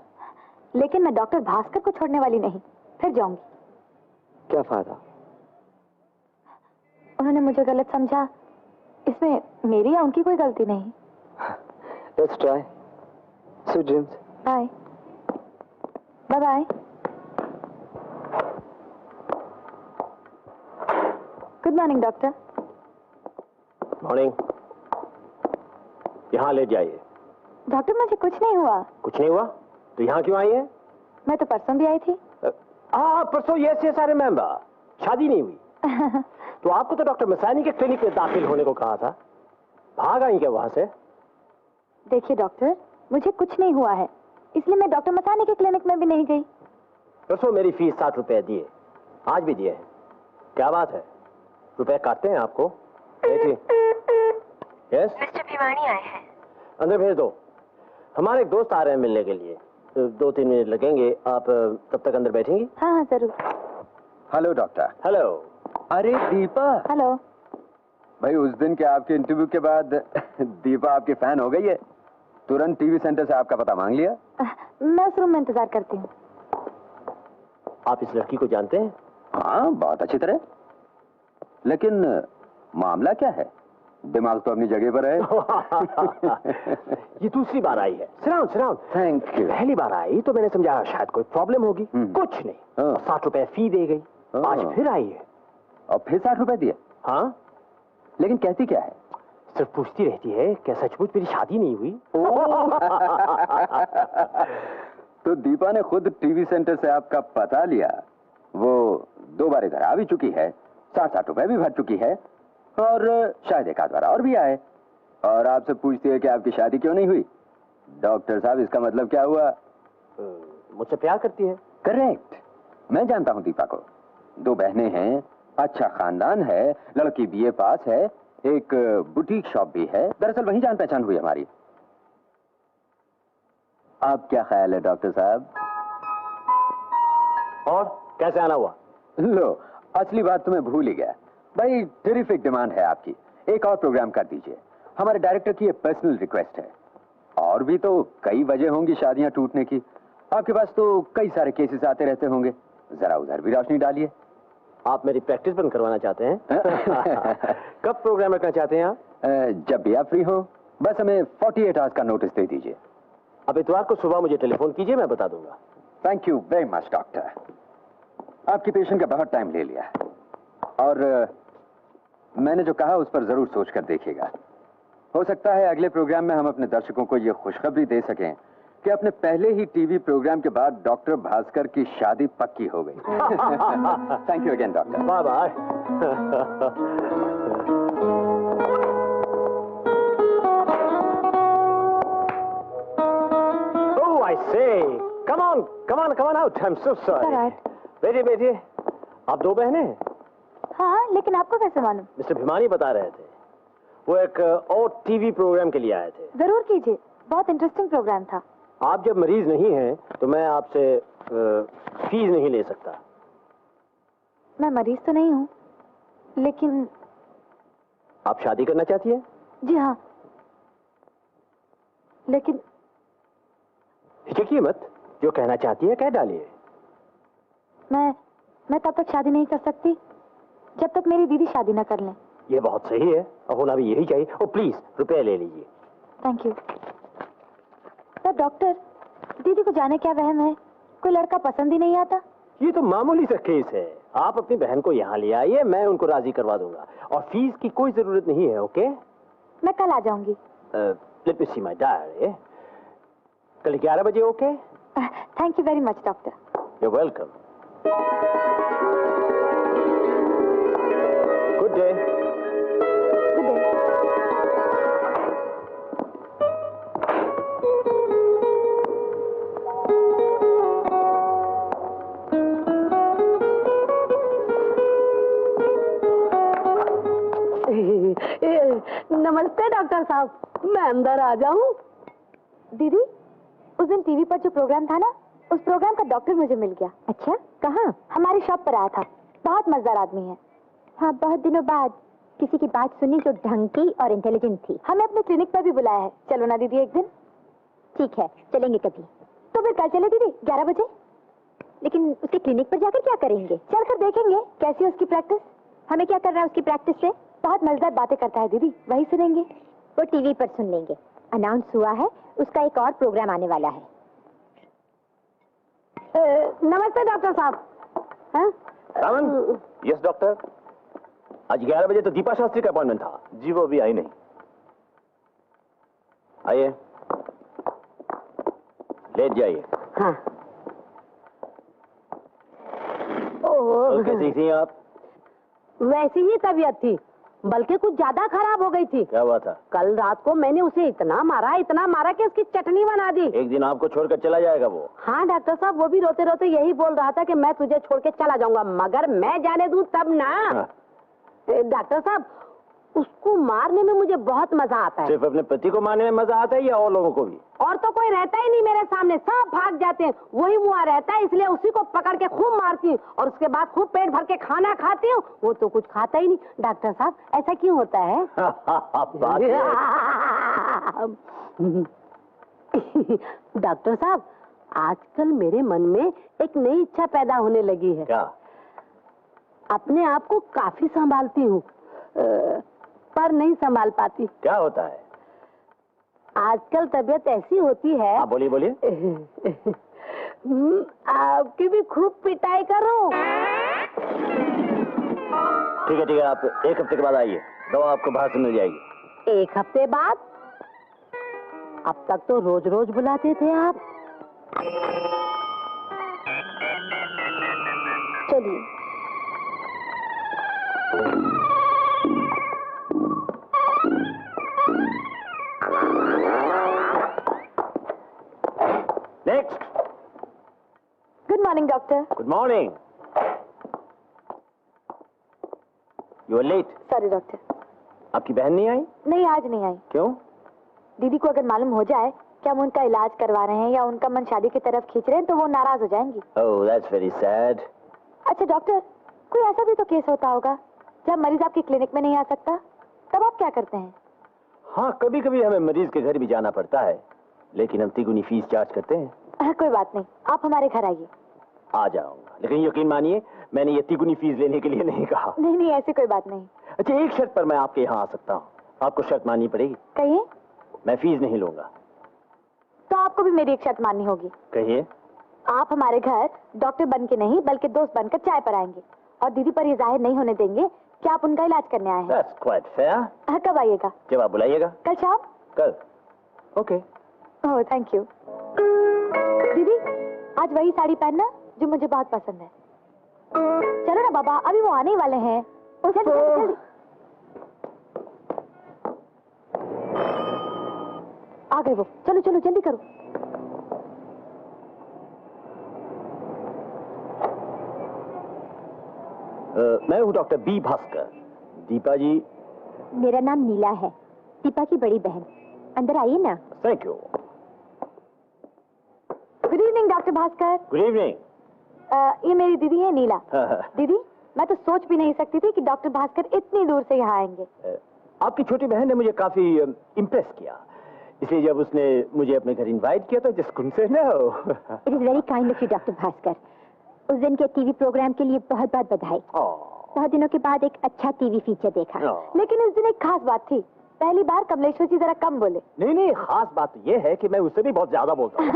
लेकिन मैं डॉक्टर भास्कर को छोड़ने वाली नहीं, फिर जाऊंगी। क्या फायदा? उन्होंने मुझे गलत समझा, इसमें मेरी या उनकी कोई गलती नहीं। Let's try. Sweet dreams. Bye bye bye. Good morning doctor. Morning. यहाँ ले जाइए। डॉक्टर मुझे कुछ नहीं हुआ। कुछ नहीं हुआ तो यहाँ क्यों आई है? मैं तो परसों भी आई थी। परसों ये सारे मेंबर शादी नहीं हुई। तो आपको तो डॉक्टर मसानी के क्लिनिक में दाखिल होने को कहा था, भाग आई क्या वहां से? देखिए डॉक्टर, मुझे कुछ नहीं हुआ है, इसलिए मैं डॉक्टर मसानी के क्लिनिक में भी नहीं गई। परसों मेरी फीस 60 रुपए दिए, आज भी दिए। क्या बात है, रुपए काटते हैं आपको? यस मिस्टर भिवानी आए हैं। अंदर भेज दो। हमारे एक दोस्त आ रहे हैं मिलने के लिए, 2-3 मिनट लगेंगे। आप तब तक अंदर बैठेंगी? हाँ हाँ जरूर। Hello doctor. हेलो। अरे दीपा। हेलो। भाई उस दिन के आपके इंटरव्यू के बाद दीपा आपकी फैन हो गई है, तुरंत टीवी सेंटर से आपका पता मांग लिया। मैं उस रूम में इंतजार करती हूँ। आप इस लड़की को जानते हैं? हाँ बहुत अच्छी तरह, लेकिन मामला क्या है? दिमाग तो अपनी जगह पर है। ये दूसरी बार आई है। सिराउन थैंक यू। पहली बार आई तो मैंने समझा शायद कोई प्रॉब्लम होगी। कुछ नहीं, 60 रुपए फी दे गई। आज फिर आई है और फिर 60 रुपए दिए। हाँ, लेकिन कहती क्या है? सिर्फ पूछती रहती है क्या सचमुच मेरी शादी नहीं हुई? तो दीपा ने खुद टीवी सेंटर से आपका पता लिया। वो 2 बार इधर आ भी चुकी है, 60 रुपए भी भर चुकी है, और शायद एक आध बार और भी आए, और आपसे पूछती है कि आपकी शादी क्यों नहीं हुई। डॉक्टर साहब इसका मतलब क्या हुआ? मुझसे प्यार करती है। करेक्ट, मैं जानता हूं दीपा को। 2 बहनें हैं, अच्छा खानदान है, लड़की बीए पास है, एक बुटीक शॉप भी है। दरअसल वही जान पहचान हुई हमारी। आप क्या ख्याल है डॉक्टर साहब? और कैसे आना हुआ? लो, असली बात तो मैं भूल ही गया। भाई टेरिफिक डिमांड है आपकी, एक और प्रोग्राम कर दीजिए। हमारे डायरेक्टर की ये पर्सनल रिक्वेस्ट है। और भी तो कई वजह होंगी शादियां टूटने की। आपके पास तो कई सारे केसेस आते रहते होंगे, जरा उधर भी रोशनी डालिए। आप मेरी प्रैक्टिस बंद करवाना चाहते हैं? कब प्रोग्राम रखना चाहते हैं आप? जब भी आप फ्री हो, बस हमें 48 आवर्स का नोटिस दे दीजिए। अब इतवार को सुबह मुझे टेलीफोन कीजिए, मैं बता दूंगा। Thank you very much doctor, आपकी पेशेंट का बहुत टाइम ले लिया, और मैंने जो कहा उस पर जरूर सोच कर देखिएगा। हो सकता है अगले प्रोग्राम में हम अपने दर्शकों को यह खुशखबरी दे सकें कि अपने पहले ही टीवी प्रोग्राम के बाद डॉक्टर भास्कर की शादी पक्की हो गई। Thank you again doctor. Bye bye. Oh, I say, come on out. I'm so sorry. Alright. बैठिए। आप 2 बहनें हैं? हाँ, लेकिन आपको कैसे मालूम? मिस्टर भिमानी बता रहे थे, वो एक और टीवी प्रोग्राम के लिए आए थे। जरूर कीजिए, बहुत इंटरेस्टिंग प्रोग्राम था। आप जब मरीज नहीं हैं तो मैं आपसे फीस नहीं ले सकता। मैं मरीज तो नहीं हूँ, लेकिन आप शादी करना चाहती है? जी हाँ, लेकिन हिचकिए मत, जो कहना चाहती है कह डालिए। मैं तब तक शादी नहीं कर सकती जब तक मेरी दीदी शादी न कर लें। ये बहुत सही है, और होना भी यही चाहिए। और प्लीज रुपए ले लीजिए। Thank you. पर डॉक्टर, दीदी को जाने क्या वहम है, कोई लड़का पसंद ही नहीं आता। ये तो मामूली सा केस है। आप अपनी बहन को यहाँ ले आइए, मैं उनको राजी करवा दूंगा, और फीस की कोई जरूरत नहीं है। ओके, मैं कल आ जाऊंगी। Let me see my diary. कल 11 बजे। Okay, thank you very much doctor. You welcome. Good day. Good day. नमस्ते डॉक्टर साहब, मैं अंदर आ जाऊं? दीदी, उस दिन टीवी पर जो प्रोग्राम था ना, उस प्रोग्राम का डॉक्टर मुझे मिल गया। अच्छा, कहाँ? हमारी शॉप पर आया था, बहुत मजेदार आदमी है। हाँ, बहुत दिनों बाद किसी की बात सुनी जो ढंग की और इंटेलिजेंट थी। हमें अपने क्लिनिक पर भी बुलाया है, चलो ना दीदी एक दिन। ठीक है, चलेंगे कभी। तो फिर कल चले दीदी 11 बजे। लेकिन उसके क्लिनिक पर जाकर क्या करेंगे? चलकर देखेंगे कैसी है उसकी प्रैक्टिस। हमें क्या करना है उसकी प्रैक्टिस से? बहुत मजेदार बातें करता है दीदी, वही सुनेंगे। वो टीवी पर सुन लेंगे। अनाउंस हुआ है उसका एक और प्रोग्राम आने वाला है। नमस्ते डॉक्टर साहब। Yes doctor. आज 11 बजे तो दीपा शास्त्री का अपॉइंटमेंट था। जी वो अभी आई नहीं। आइए, लेट जाइए। हाँ। ओह, तो कैसी थी आप? वैसी ही तबीयत थी, बल्कि कुछ ज्यादा खराब हो गई थी। क्या हुआ था? कल रात को मैंने उसे इतना मारा कि उसकी चटनी बना दी। एक दिन आपको छोड़कर चला जाएगा वो। हाँ डॉक्टर साहब, वो भी रोते रोते यही बोल रहा था कि मैं तुझे छोड़ के चला जाऊंगा, मगर मैं जाने दूं तब ना। हाँ। डॉक्टर साहब, उसको मारने में मुझे बहुत मजा आता है। सिर्फ अपने पति को मारने में मजा आता है या और लोगों को भी? और तो कोई रहता ही नहीं मेरे सामने, सब भाग जाते हैं। वही मुआ रहता है, इसलिए उसी को पकड़ के खूब मारती हूँ और उसके बाद खूब पेट भर के खाना खाती हूँ। वो तो कुछ खाता ही नहीं। डॉक्टर साहब, ऐसा क्यों होता है? बात है। डॉक्टर साहब, आजकल मेरे मन में एक नई इच्छा पैदा होने लगी है। क्या? अपने आप को काफी संभालती हूँ, पर नहीं संभाल पाती। क्या होता है? आजकल तबीयत ऐसी होती है। हाँ, बोलिए बोलिए। आपकी भी खूब पिटाई करूं। ठीक है, आप 1 हफ्ते के बाद आइए, दवा आपको बाहर से मिल जाएगी। 1 हफ्ते बाद? अब तक तो रोज रोज बुलाते थे आप। चलिए। Next. Good morning doctor. Good morning. You are late. Sorry doctor. आपकी बहन नहीं आई? नहीं, आज नहीं आई। क्यों? दीदी को अगर मालूम हो जाए कि हम उनका इलाज करवा रहे हैं या उनका मन शादी की तरफ खींच रहे हैं तो वो नाराज हो जाएंगी। ओह, दैट्स वेरी सैड। अच्छा डॉक्टर, कोई ऐसा भी तो केस होता होगा जब मरीज आपके क्लिनिक में नहीं आ सकता, तब आप क्या करते हैं? हाँ, कभी कभी हमें मरीज के घर भी जाना पड़ता है, लेकिन हम तिगुनी फीस चार्ज करते हैं। कोई बात नहीं, आप हमारे घर आइए। आ जाऊंगा, लेकिन यकीन मानिए मैंने ये तिगुनी फीस लेने के लिए नहीं कहा। नहीं नहीं, ऐसी कोई बात नहीं। अच्छा, एक शर्त पर मैं आपके यहाँ आ सकता हूँ। आपको शर्त माननी पड़ेगी। कहिए। मैं फीस नहीं लूंगा। तो आपको भी मेरी एक शर्त माननी होगी। कहिए। आप हमारे घर डॉक्टर बन के नहीं बल्कि दोस्त बनकर चाय पर आएंगे और दीदी पर ये जाहिर नहीं होने देंगे कि आप उनका इलाज करने आए हैं। That's quite fair। कब आइएगा? जब आप बुलाइएगा। कल शाम? कल। ओके। Oh, thank you. दीदी, आज वही साड़ी पहनना जो मुझे बहुत पसंद है। चलो ना बाबा, अभी वो आने ही वाले हैं। जल्दी, जल्दी। आ गए वो। चलो चलो जल्दी करो। मैं हूँ डॉक्टर बी भास्कर। दीपा जी? मेरा नाम नीला है, दीपा की बड़ी बहन। अंदर आइए ना। Thank you. Good evening doctor Bhaskar. Good evening. ये मेरी दीदी है नीला। दीदी, मैं तो सोच भी नहीं सकती थी कि डॉक्टर भास्कर इतनी दूर से यहाँ आएंगे। आपकी छोटी बहन ने मुझे काफी इम्प्रेस किया, इसलिए जब उसने मुझे अपने घर इनवाइट किया तो जिस कुन से ना हो। It is very kind of you doctor Bhaskar. उस दिन के टीवी प्रोग्राम के लिए बहुत बहुत बधाई। बहुत दिनों के बाद एक अच्छा टीवी फीचर देखा। लेकिन उस दिन एक खास बात थी, पहली बार कमलेश्वर जी जरा कम बोले। नहीं नहीं, खास बात ये है कि मैं उससे भी बहुत ज्यादा बोलता हूँ।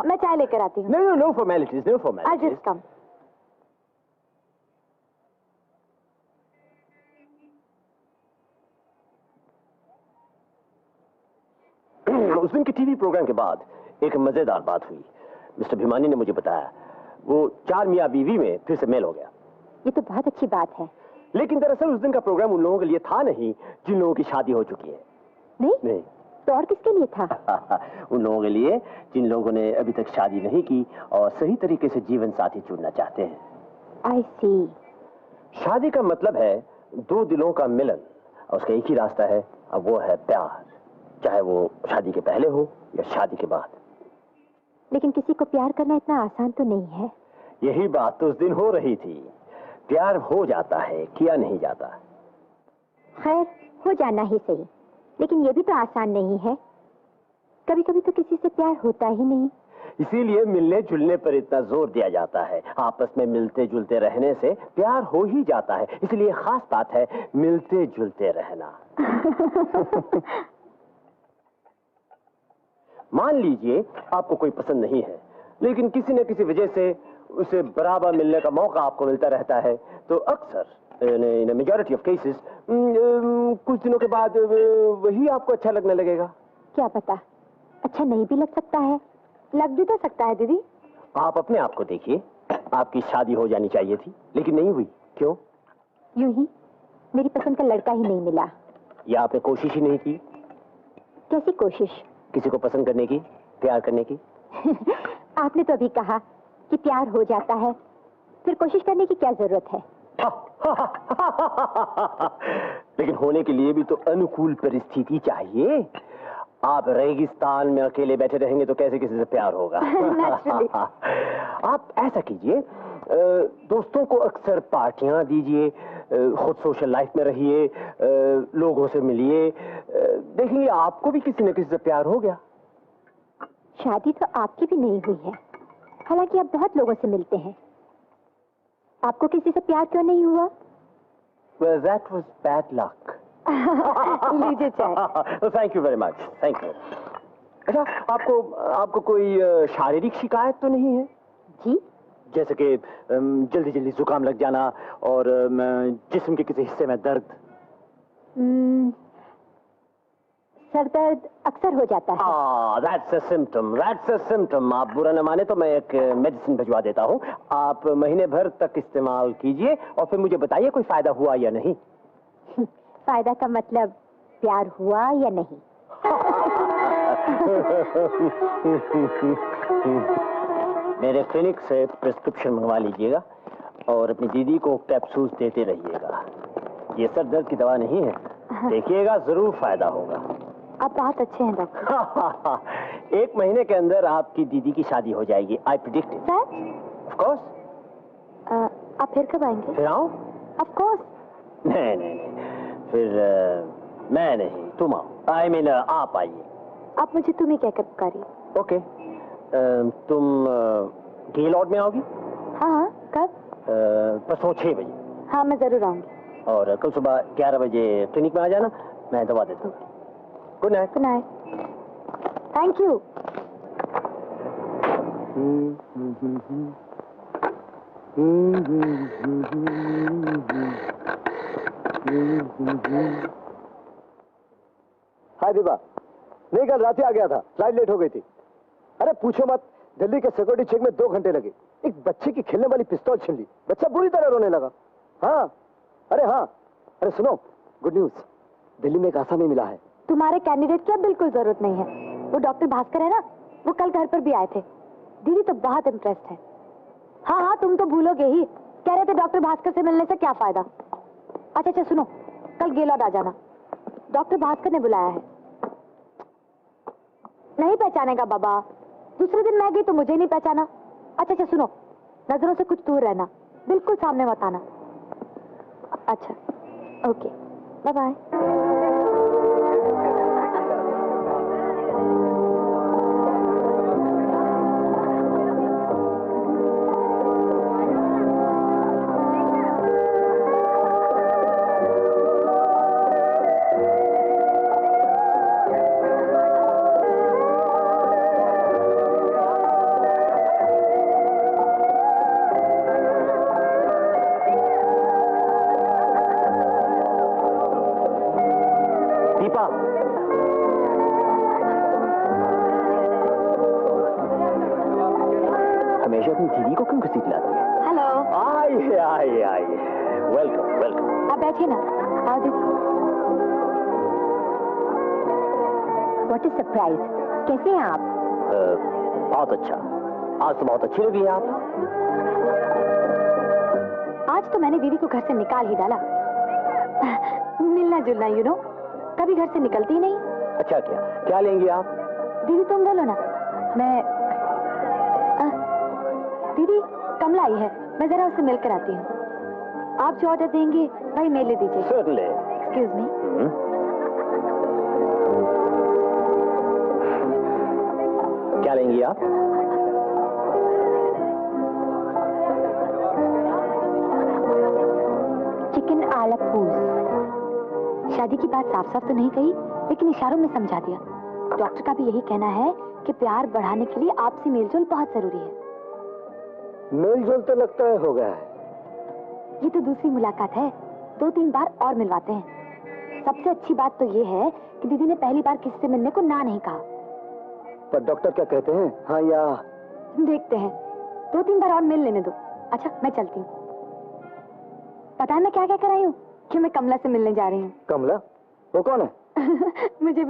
मैं चाय लेकर आती हूँ। No formalities, no I'll formalities. just come। उस दिन के टीवी प्रोग्राम के बाद एक मजेदार बात हुई। मिस्टर भिमानी ने मुझे बताया वो 4 मियाँ बीवी में फिर से मेल हो गया। ये तो बहुत अच्छी बात है। लेकिन दरअसल उस दिन का प्रोग्राम उन लोगों के लिए था नहीं जिन लोगों की शादी हो चुकी है। नहीं? तो और किसके लिए था? उन लोगों के लिए जिन लोगों ने अभी तक शादी नहीं की और सही तरीके से जीवन साथी चुनना चाहते हैं। आई सी। शादी का मतलब है 2 दिलों का मिलन और उसका एक ही रास्ता है, अब वो है प्यार, चाहे वो शादी के पहले हो या शादी के बाद। लेकिन किसी को प्यार करना इतना आसान तो नहीं है। यही बात तो उस दिन हो रही थी। प्यार हो जाता है, किया नहीं जाता। खैर, हो जाना ही सही, लेकिन ये भी तो आसान नहीं है। कभी कभी तो किसी से प्यार होता ही नहीं। इसीलिए मिलने जुलने पर इतना जोर दिया जाता है। आपस में मिलते जुलते रहने से प्यार हो ही जाता है, इसलिए खास बात है मिलते जुलते रहना। मान लीजिए आपको कोई पसंद नहीं है, लेकिन किसी न किसी वजह से उसे बराबर मिलने का मौका आपको मिलता रहता है, तो अक्सर इन मेजॉरिटी ऑफ केसेस कुछ दिनों के बाद वही आपको अच्छा लगने लगेगा। क्या पता, अच्छा नहीं भी लग सकता है, लग भी तो सकता है दीदी। आप अपने आप को देखिए, आपकी शादी हो जानी चाहिए थी लेकिन नहीं हुई। क्यों? यूं ही, मेरी पसंद का लड़का ही नहीं मिला। या आपने कोशिश ही नहीं की? कैसी कोशिश? किसी को पसंद करने की, प्यार करने की? आपने तो अभी कहा कि प्यार हो जाता है, फिर कोशिश करने की क्या जरूरत है? लेकिन होने के लिए भी तो अनुकूल परिस्थिति चाहिए। आप रेगिस्तान में अकेले बैठे रहेंगे तो कैसे किसी से प्यार होगा? आप ऐसा कीजिए, दोस्तों को अक्सर पार्टियां दीजिए, खुद सोशल लाइफ में रहिए, लोगों से मिलिए, देखिए आपको भी किसी न किसी से प्यार हो गया। शादी तो आपकी भी नहीं हुई है, हालांकि आप बहुत लोगों से मिलते हैं। आपको किसी से प्यार क्यों नहीं हुआ? Well, that was bad luck. लीजिए चाय। Thank you very much, thank you. अच्छा, आपको कोई शारीरिक शिकायत तो नहीं है? जी? जैसे कि जल्दी जल्दी जुकाम लग जाना और जिस्म के किसी हिस्से में दर्द? सर दर्द अक्सर हो जाता है। That's a symptom, that's a symptom। आप बुरा न माने तो मैं एक मेडिसिन भिजवा देता हूँ, आप महीने भर तक इस्तेमाल कीजिए और फिर मुझे बताइए कोई फायदा हुआ या नहीं। फायदा का मतलब प्यार हुआ या नहीं? मेरे क्लिनिक से प्रिस्क्रिप्शन मंगवा लीजिएगा और अपनी दीदी को कैप्सूल्स देते रहिएगा। ये सर दर्द की दवा नहीं है, देखिएगा जरूर फायदा होगा। आप बहुत अच्छे हैं डॉक्टर। 1 महीने के अंदर आपकी दीदी की शादी हो जाएगी। I predict it. Such? Of course. आप फिर कब आएंगे? फिर आऊं? Of course. नहीं, फिर मैं नहीं, तुम आओ। आई मीन आप आइए। आप मुझे तुम्हें कहकर पुकारिए। ओके। तुम गेलॉर्ड में आओगी? हाँ, कब? परसों 6 बजे। हाँ, मैं जरूर आऊंगी। और कल सुबह 11 बजे क्लिनिक में आ जाना, मैं दवा देता हूँ। Good night. Good night. Thank you. Hi Deepa, नहीं कल रात ही आ गया था, फ्लाइट लेट हो गई थी। अरे पूछो मत, दिल्ली के सिक्योरिटी चेक में 2 घंटे लगे। एक बच्चे की खेलने वाली पिस्तौल छीन ली, बच्चा बुरी तरह रोने लगा। हाँ, अरे सुनो, गुड न्यूज, दिल्ली में एक आसामी मिला है। तुम्हारे कैंडिडेट की अब बिल्कुल जरूरत नहीं है। वो डॉक्टर भास्कर है ना, वो कल घर पर भी आए थे। दीदी तो बहुत इम्प्रेस्ड है। हाँ, तुम तो भूलोगे ही, कह रहे थे डॉक्टर भास्कर से मिलने से क्या फायदा। अच्छा सुनो, कल गेलॉर्ड आ जाना, डॉक्टर भास्कर ने बुलाया है। नहीं पहचानेगा बाबा, दूसरे दिन मैं गई तो मुझे नहीं पहचाना। अच्छा सुनो, नजरों से कुछ दूर रहना, बिल्कुल सामने मत आना। अच्छा, ओके, बाय बाय। हमेशा अपनी दीदी को क्यों घसीट लाती है? हेलो। आइए, वेलकम। आप बैठिए ना। आओ दीदी। व्हाट इज सरप्राइज, कैसे हैं आप? बहुत अच्छा, आज तो बहुत अच्छी लगी आप। आज तो मैंने दीदी को घर से निकाल ही डाला। मिलना जुलना, यू नो, कभी घर से निकलती ही नहीं। अच्छा, क्या लेंगी आप? दीदी तुम ले लो ना। मैं दीदी, कमला आई है, मैं जरा उससे मिलकर आती हूँ। आप जो ऑर्डर देंगे भाई मेरे लिए दीजिए। Certainly। Excuse me. क्या लेंगी आप? चिकन आला पूस। शादी की बात साफ साफ तो नहीं कही, लेकिन इशारों में समझा दिया। डॉक्टर का भी यही कहना है कि प्यार बढ़ाने के लिए आपसी मेलजोल बहुत जरूरी है। मेलजोल तो लगता है हो गया है। ये तो दूसरी मुलाकात है, 2-3 बार और मिलवाते हैं। सबसे अच्छी बात तो ये है कि दीदी ने पहली बार किसी से मिलने को ना नहीं कहा। पर डॉक्टर क्या कहते हैं, हाँ या? देखते हैं, 2-3 बार और मिल लेने दो। अच्छा मैं चलती हूँ। पता है मैं क्या क्या कर रही हूँ? कि मैं कमला से मिलने जा रही हूँ। कमला? वो कौन है? मुझे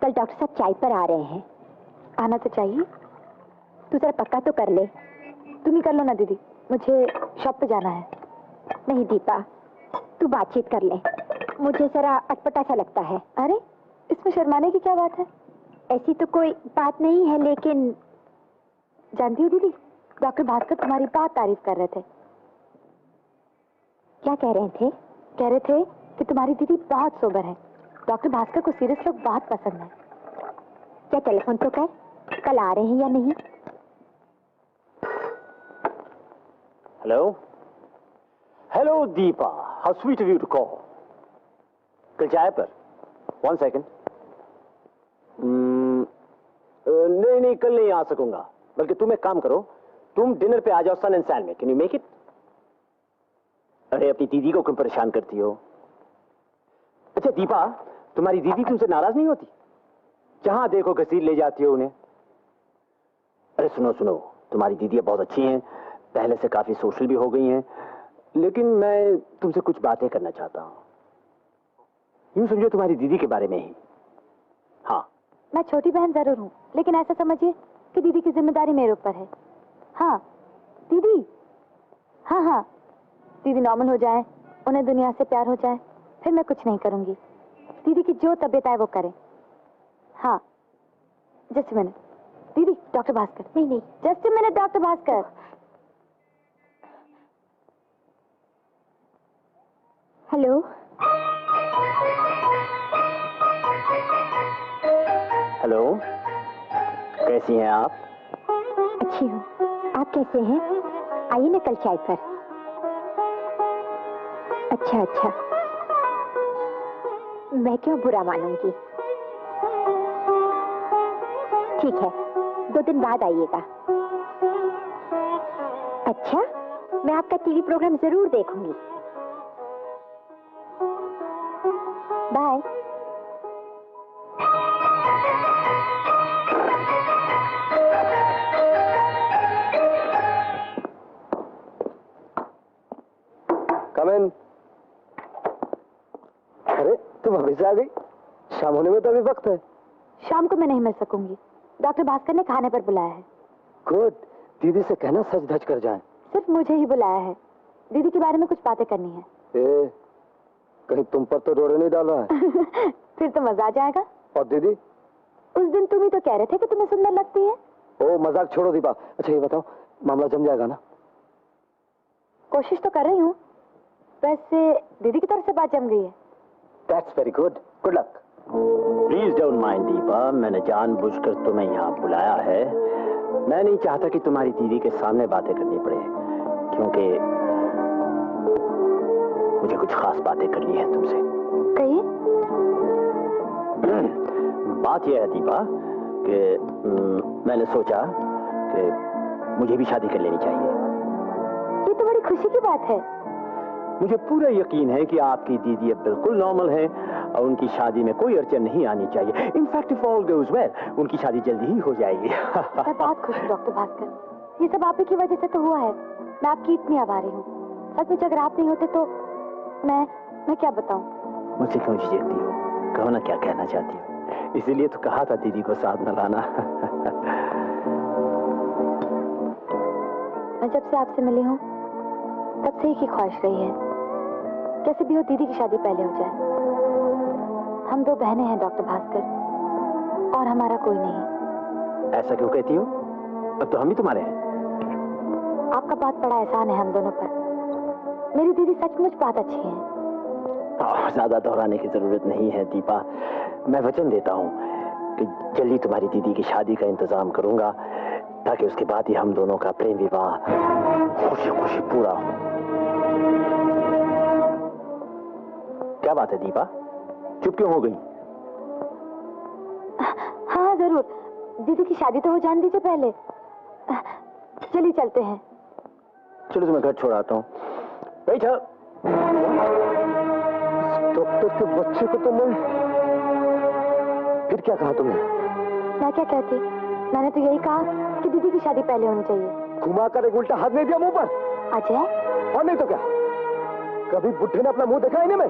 कल डॉक्टर साहब चाय पर आ रहे हैं, आना तो चाहिए। तू जरा पक्का तो कर ले। तुम ही कर लो ना दीदी, मुझे शॉप पे जाना है। नहीं दीपा, तू बातचीत कर ले, मुझे जरा अटपटा सा लगता है। अरे इसमें शर्माने की क्या बात है? ऐसी तो कोई बात नहीं है, लेकिन जानती हो दीदी, डॉक्टर भास्कर तुम्हारी बहुत तारीफ कर रहे थे। क्या कह रहे थे? कह रहे थे कि तुम्हारी दीदी बहुत सोबर है। डॉक्टर भास्कर को सीरियस लोग बहुत पसंद है। क्या टेलीफोन तो कर, कल आ रहे हैं या नहीं? Hello hello Deepa, how sweet of you to call. कल चाय पर? 1 सेकेंड। नहीं, कल नहीं आ सकूंगा। बल्कि तुम एक काम करो, तुम डिनर पे आ जाओ सन एंड सैंड में। Can you make it? अरे अपनी दीदी को क्यों परेशान करती हो? अच्छा दीपा, तुम्हारी दीदी तुमसे नाराज नहीं होती? जहां देखो घसीट ले जाती हो उन्हें। अरे सुनो सुनो, तुम्हारी दीदी बहुत अच्छी हैं, पहले से काफी सोशल भी हो गई हैं, लेकिन मैं तुमसे कुछ बातें करना चाहता हूं। यूं समझो तुम्हारी दीदी के बारे में ही। हाँ, मैं छोटी बहन जरूर हूँ, लेकिन ऐसा समझिए कि दीदी की जिम्मेदारी मेरे ऊपर है। हाँ दीदी, हाँ दीदी नॉर्मल हो जाए, उन्हें दुनिया से प्यार हो जाए, फिर मैं कुछ नहीं करूंगी। दीदी की जो तबीयत आए वो करें। हाँ जस्ट मिनट दीदी, डॉक्टर भास्कर। नहीं just minute doctor Bhaskar. Hello hello, कैसी हैं आप? अच्छी हूँ, आप कैसे हैं? आइए ना कल चाय पर। अच्छा, मैं क्यों बुरा मानूंगी। ठीक है, 2 दिन बाद आइएगा। अच्छा, मैं आपका टीवी प्रोग्राम जरूर देखूंगी। बाय। कम इन। अरे तुम अभी से आ गई? शाम होने में तो अभी वक्त है। शाम को मैं नहीं मिल सकूंगी, डॉक्टर भास्कर ने खाने पर बुलाया है। गुड, दीदी से कहना सच धज कर जाएं। सिर्फ मुझे ही बुलाया है, दीदी के बारे में कुछ बातें करनी है। कहीं तुम पर तो रोड़े नहीं डाल रहा है? फिर तो मजा आ जाएगा। और दीदी? उस दिन तुम ही तो कह रहे थे कि तुम्हें सुंदर लगती है। ओ मजाक छोड़ो दीपा। अच्छा ये बताओ, मामला जम जाएगा ना? कोशिश तो कर रही हूँ। वैसे दीदी की तरफ से बात जम गई है। That's very good. Good luck. Please don't mind Deepa, मैंने जानबूझकर तुम्हें यहाँ बुलाया है। मैं नहीं चाहता कि तुम्हारी दीदी के सामने बातें करनी पड़े, क्योंकि मुझे कुछ खास बातें करनी है तुमसे। कहिए। बात यह है दीपा कि मैंने सोचा कि मुझे भी शादी कर लेनी चाहिए। ये तो बड़ी खुशी की बात है। मुझे पूरा यकीन है कि आपकी दीदी अब बिल्कुल नॉर्मल है और उनकी शादी में कोई अड़चन नहीं आनी चाहिए। In fact if all goes well, उनकी शादी जल्दी ही हो जाएगी। मैं बहुत खुश हूँ डॉक्टर भास्कर, ये सब आप ही की वजह से तो हुआ है। मैं आपकी इतनी आभारी हूँ। सचमुच अगर आप नहीं होते तो मैं क्या बताऊँ। मुझसे क्यों झिझकती हो? कहो ना क्या कहना चाहती हो। इसीलिए तो कहा था दीदी को साथ न लाना। मैं जब से आपसे मिली हूँ तब से ही की ख्वाहिश रही है, कैसे भी हो दीदी की शादी पहले हो जाए। हम 2 बहनें हैं डॉक्टर भास्कर, और हमारा कोई नहीं। ऐसा क्यों कहती हो? अब तो हम ही तुम्हारे हैं। आपका बहुत बड़ा एहसान है हम दोनों पर। मेरी दीदी सचमुच बहुत अच्छी है। ज्यादा दोहराने की जरूरत नहीं है दीपा। मैं वचन देता हूँ कि जल्दी तुम्हारी दीदी की शादी का इंतजाम करूंगा, ताकि उसके बाद ही हम दोनों का प्रेम विवाह खुशी खुशी पूरा हो। क्या बात है दीपा, चुप क्यों हो गई? हाँ जरूर, दीदी की शादी तो हो जाने दीजिए पहले। चलिए चलते हैं। चलो तुम्हें घर छोड़ाता हूँ। बैठा। डॉक्टर के बच्चे को तो मैं... फिर क्या कहा तुमने? मैं क्या कहती, मैंने तो यही कहा कि दीदी की शादी पहले होनी चाहिए। घुमाकर एक उल्टा हाथ नहीं दिया मुंह पर? अजय, और नहीं तो क्या, कभी बुढ़े ने अपना मुंह देखा ही नहीं मैं।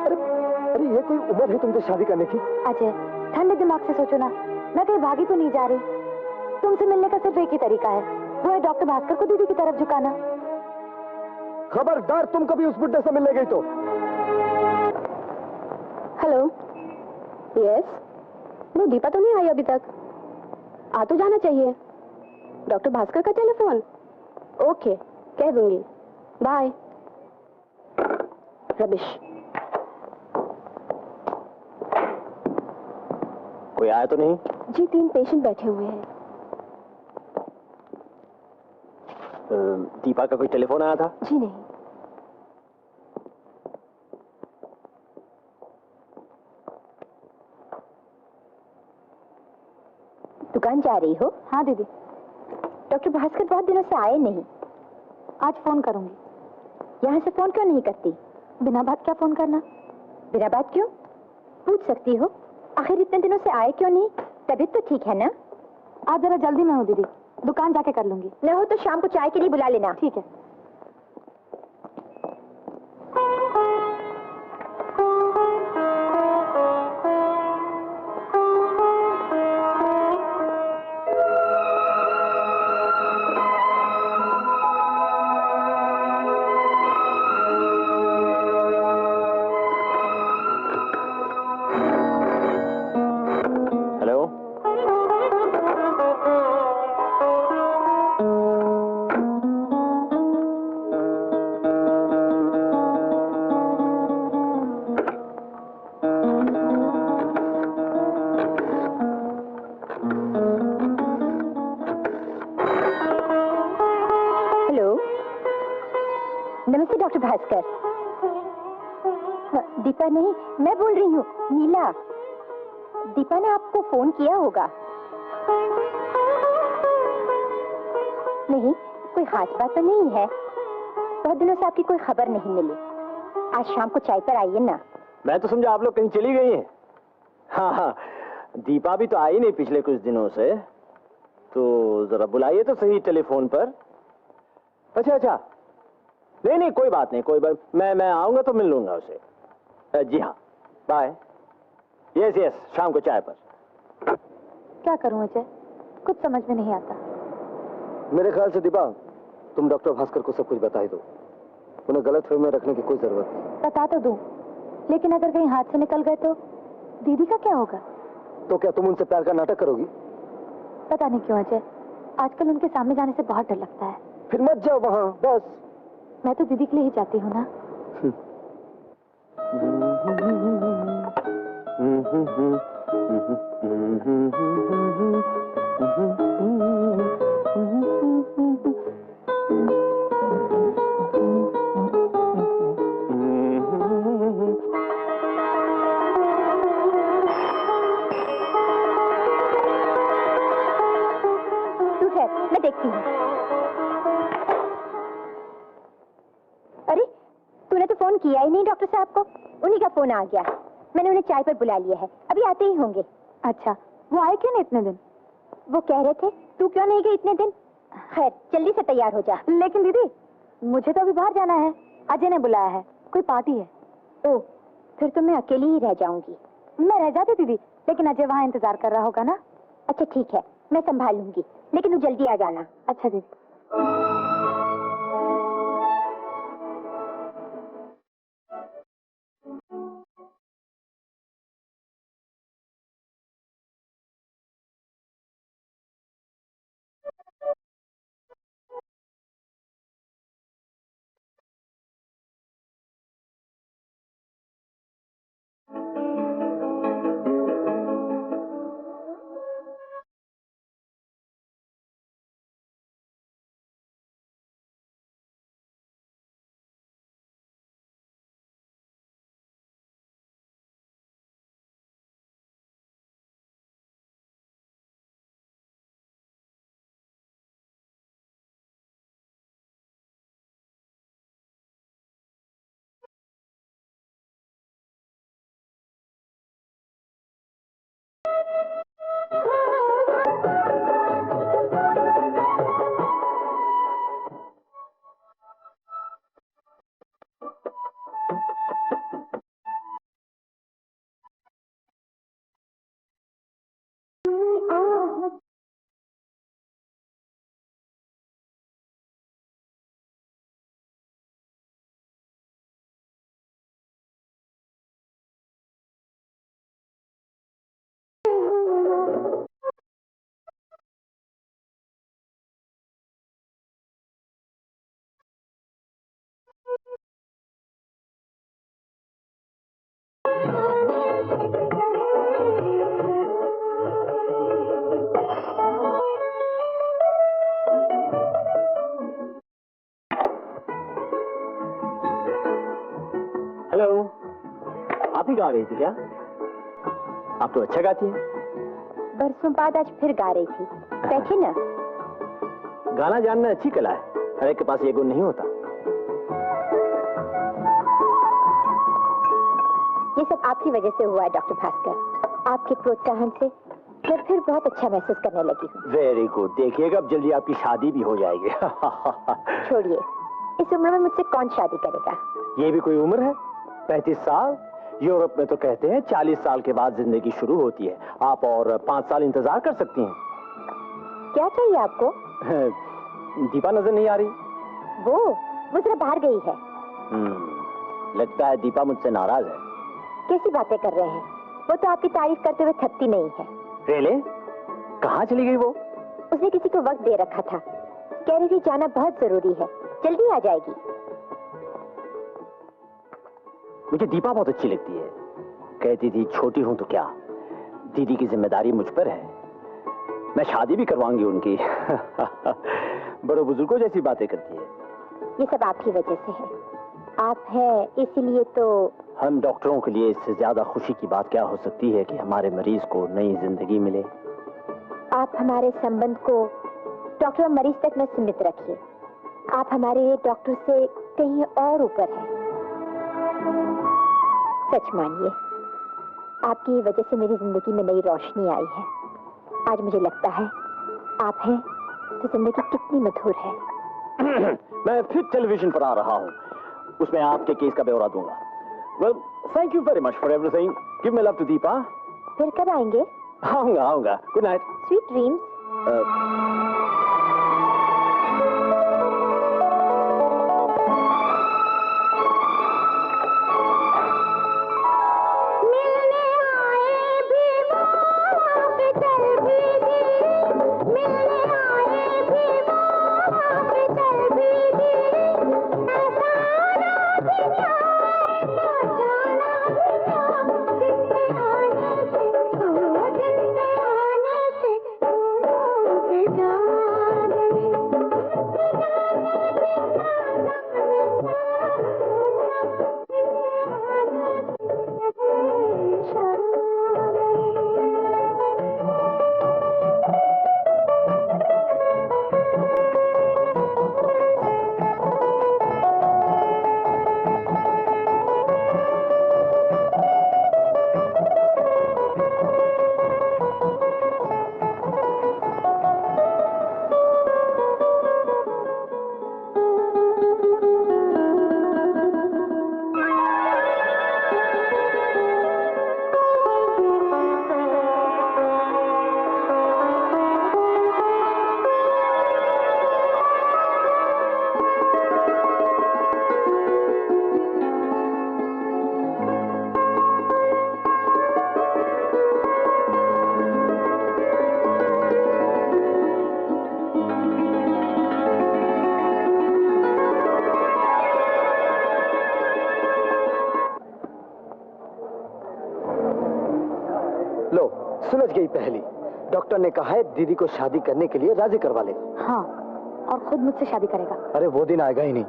अरे अरे ये कोई उम्र है तुमसे शादी करने की? अजय ठंडे दिमाग से सोचो ना, मैं कहीं भागी तो नहीं जा रही। तुमसे मिलने का सिर्फ एक ही तरीका है, वो है डॉक्टर भास्कर को दीदी की तरफ झुकाना। खबरदार तुम कभी उस बुढ़े से मिलने गई तो। Hello, yes. नो, दीपा तो नहीं आई अभी तक। आ तो जाना चाहिए। डॉक्टर भास्कर का टेलीफोन? ओके, कह दूंगी। बाय। रबिश। कोई आया तो नहीं? जी 3 पेशेंट बैठे हुए हैं। दीपा का कोई टेलीफोन आया था? जी नहीं। दुकान जा रही हो? हाँ दीदी। डॉक्टर भास्कर बहुत दिनों से आए नहीं। आज फोन करूंगी। यहाँ से फोन क्यों नहीं करती? बिना बात क्या फोन करना? बिना बात क्यों? पूछ सकती हो, आखिर इतने दिनों से आए क्यों नहीं? तबीयत तो ठीक है ना? आज जरा जल्दी में हूँ दीदी, दुकान जाके कर लूंगी। न हो तो शाम को चाय के लिए बुला लेना। ठीक है। नमस्ते डॉक्टर भास्कर। दीपा नहीं, मैं बोल रही हूँ, नीला। दीपा ने आपको फोन किया होगा। नहीं, कोई खास बात तो नहीं है। बहुत दिनों से आपकी कोई खबर नहीं मिली। आज शाम को चाय पर आइए ना। मैं तो समझा आप लोग कहीं चली गई हैं। हाँ हाँ, दीपा भी तो आई नहीं पिछले कुछ दिनों से, तो जरा बुलाइए तो सही टेलीफोन पर। अच्छा अच्छा, नहीं नहीं कोई बात नहीं, कोई बात। मैं आऊंगा तो मिल लूंगा उसे। जी हाँ, बाय। यस यस, शाम को चाय पर। क्या करूं अजय, कुछ समझ में नहीं आता। मेरे ख्याल से दीपा, तुम डॉक्टर भास्कर को सब कुछ बता ही दो। उन्हें गलतफहमी में रखने की कोई जरूरत नहीं। बता तो दूं, लेकिन अगर कहीं हाथ से निकल गए तो दीदी का क्या होगा? तो क्या तुम उनसे प्यार का नाटक करोगी? पता नहीं क्यों अजय, आजकल उनके सामने जाने से बहुत डर लगता है। फिर मत जाओ वहां, बस। मैं तो दीदी के लिए ही जाती हूँ ना। तू है, मैं देखती हूँ। अरे, तूने तो फोन किया ही नहीं डॉक्टर साहब को। उन्हीं का फोन आ गया। मैंने उन्हें चाय पर बुला लिया है, अभी आते ही होंगे। अच्छा, वो आए क्यों नहीं इतने दिन? वो कह रहे थे तू क्यों नहीं गई इतने दिन। खैर, जल्दी से तैयार हो जा। लेकिन दीदी, मुझे तो अभी बाहर जाना है। अजय ने बुलाया है, कोई पार्टी है। ओह, फिर तो मैं अकेली ही रह जाऊंगी। मैं रह जाती दीदी, लेकिन अजय वहाँ इंतजार कर रहा होगा ना। अच्छा ठीक है, मैं संभाल लूंगी, लेकिन तू जल्दी आ जाना। अच्छा दीदी। हेलो, आप ही गा रही थी क्या? आप तो अच्छा गाती हैं। बरसों बाद आज फिर गा रही थी। बैठिए ना। गाना जानना अच्छी कला है, हर एक के पास ये गुण नहीं होता। ये सब आपकी वजह से हुआ है डॉक्टर भास्कर। आपके प्रोत्साहन से मैं फिर बहुत अच्छा महसूस करने लगी हूँ। Very good. देखिएगा अब जल्दी आपकी शादी भी हो जाएगी। छोड़िए, इस उम्र में मुझसे कौन शादी करेगा? ये भी कोई उम्र है? 35 साल? यूरोप में तो कहते हैं 40 साल के बाद जिंदगी शुरू होती है। आप और 5 साल इंतजार कर सकती हैं। क्या चाहिए आपको? दीपा नजर नहीं आ रही? वो जरा बाहर गई है। लगता है दीपा मुझसे नाराज है। कैसी बातें कर रहे हैं? वो तो आपकी तारीफ करते हुए थकती नहीं है। रेले? कहाँ चली गई वो? उसने किसी को वक्त दे रखा था। कह रही थी जाना बहुत जरूरी है, जल्दी आ जाएगी। मुझे दीपा बहुत अच्छी लगती है। कहती थी छोटी हूं तो क्या, दीदी की जिम्मेदारी मुझ पर है, मैं शादी भी करवाऊंगी उनकी। बड़े बुजुर्गों जैसी बातें करती है। ये सब आपकी वजह से है। आप हैं इसीलिए तो। हम डॉक्टरों के लिए इससे ज्यादा खुशी की बात क्या हो सकती है कि हमारे मरीज को नई जिंदगी मिले। आप हमारे संबंध को डॉक्टर और मरीज तक न सीमित रखिए। आप हमारे डॉक्टर से कहीं और ऊपर हैं। सच मानिए, आपकी वजह से मेरी जिंदगी में नई रोशनी आई है। आज मुझे लगता है आप हैं तो जिंदगी कितनी मधुर है। मैं फिर टेलीविजन पर आ रहा हूँ, उसमें आपके केस का ब्यौरा दूंगा। Well, thank you very much for everything. Give my love to Deepa. फिर कब आएंगे? आऊंगा। Good night. Sweet dreams. सुलझ गई पहली। डॉक्टर ने कहा है दीदी को शादी करने के लिए राजी करवा ले। हाँ, और खुद मुझसे शादी करेगा। अरे वो दिन आएगा ही नहीं।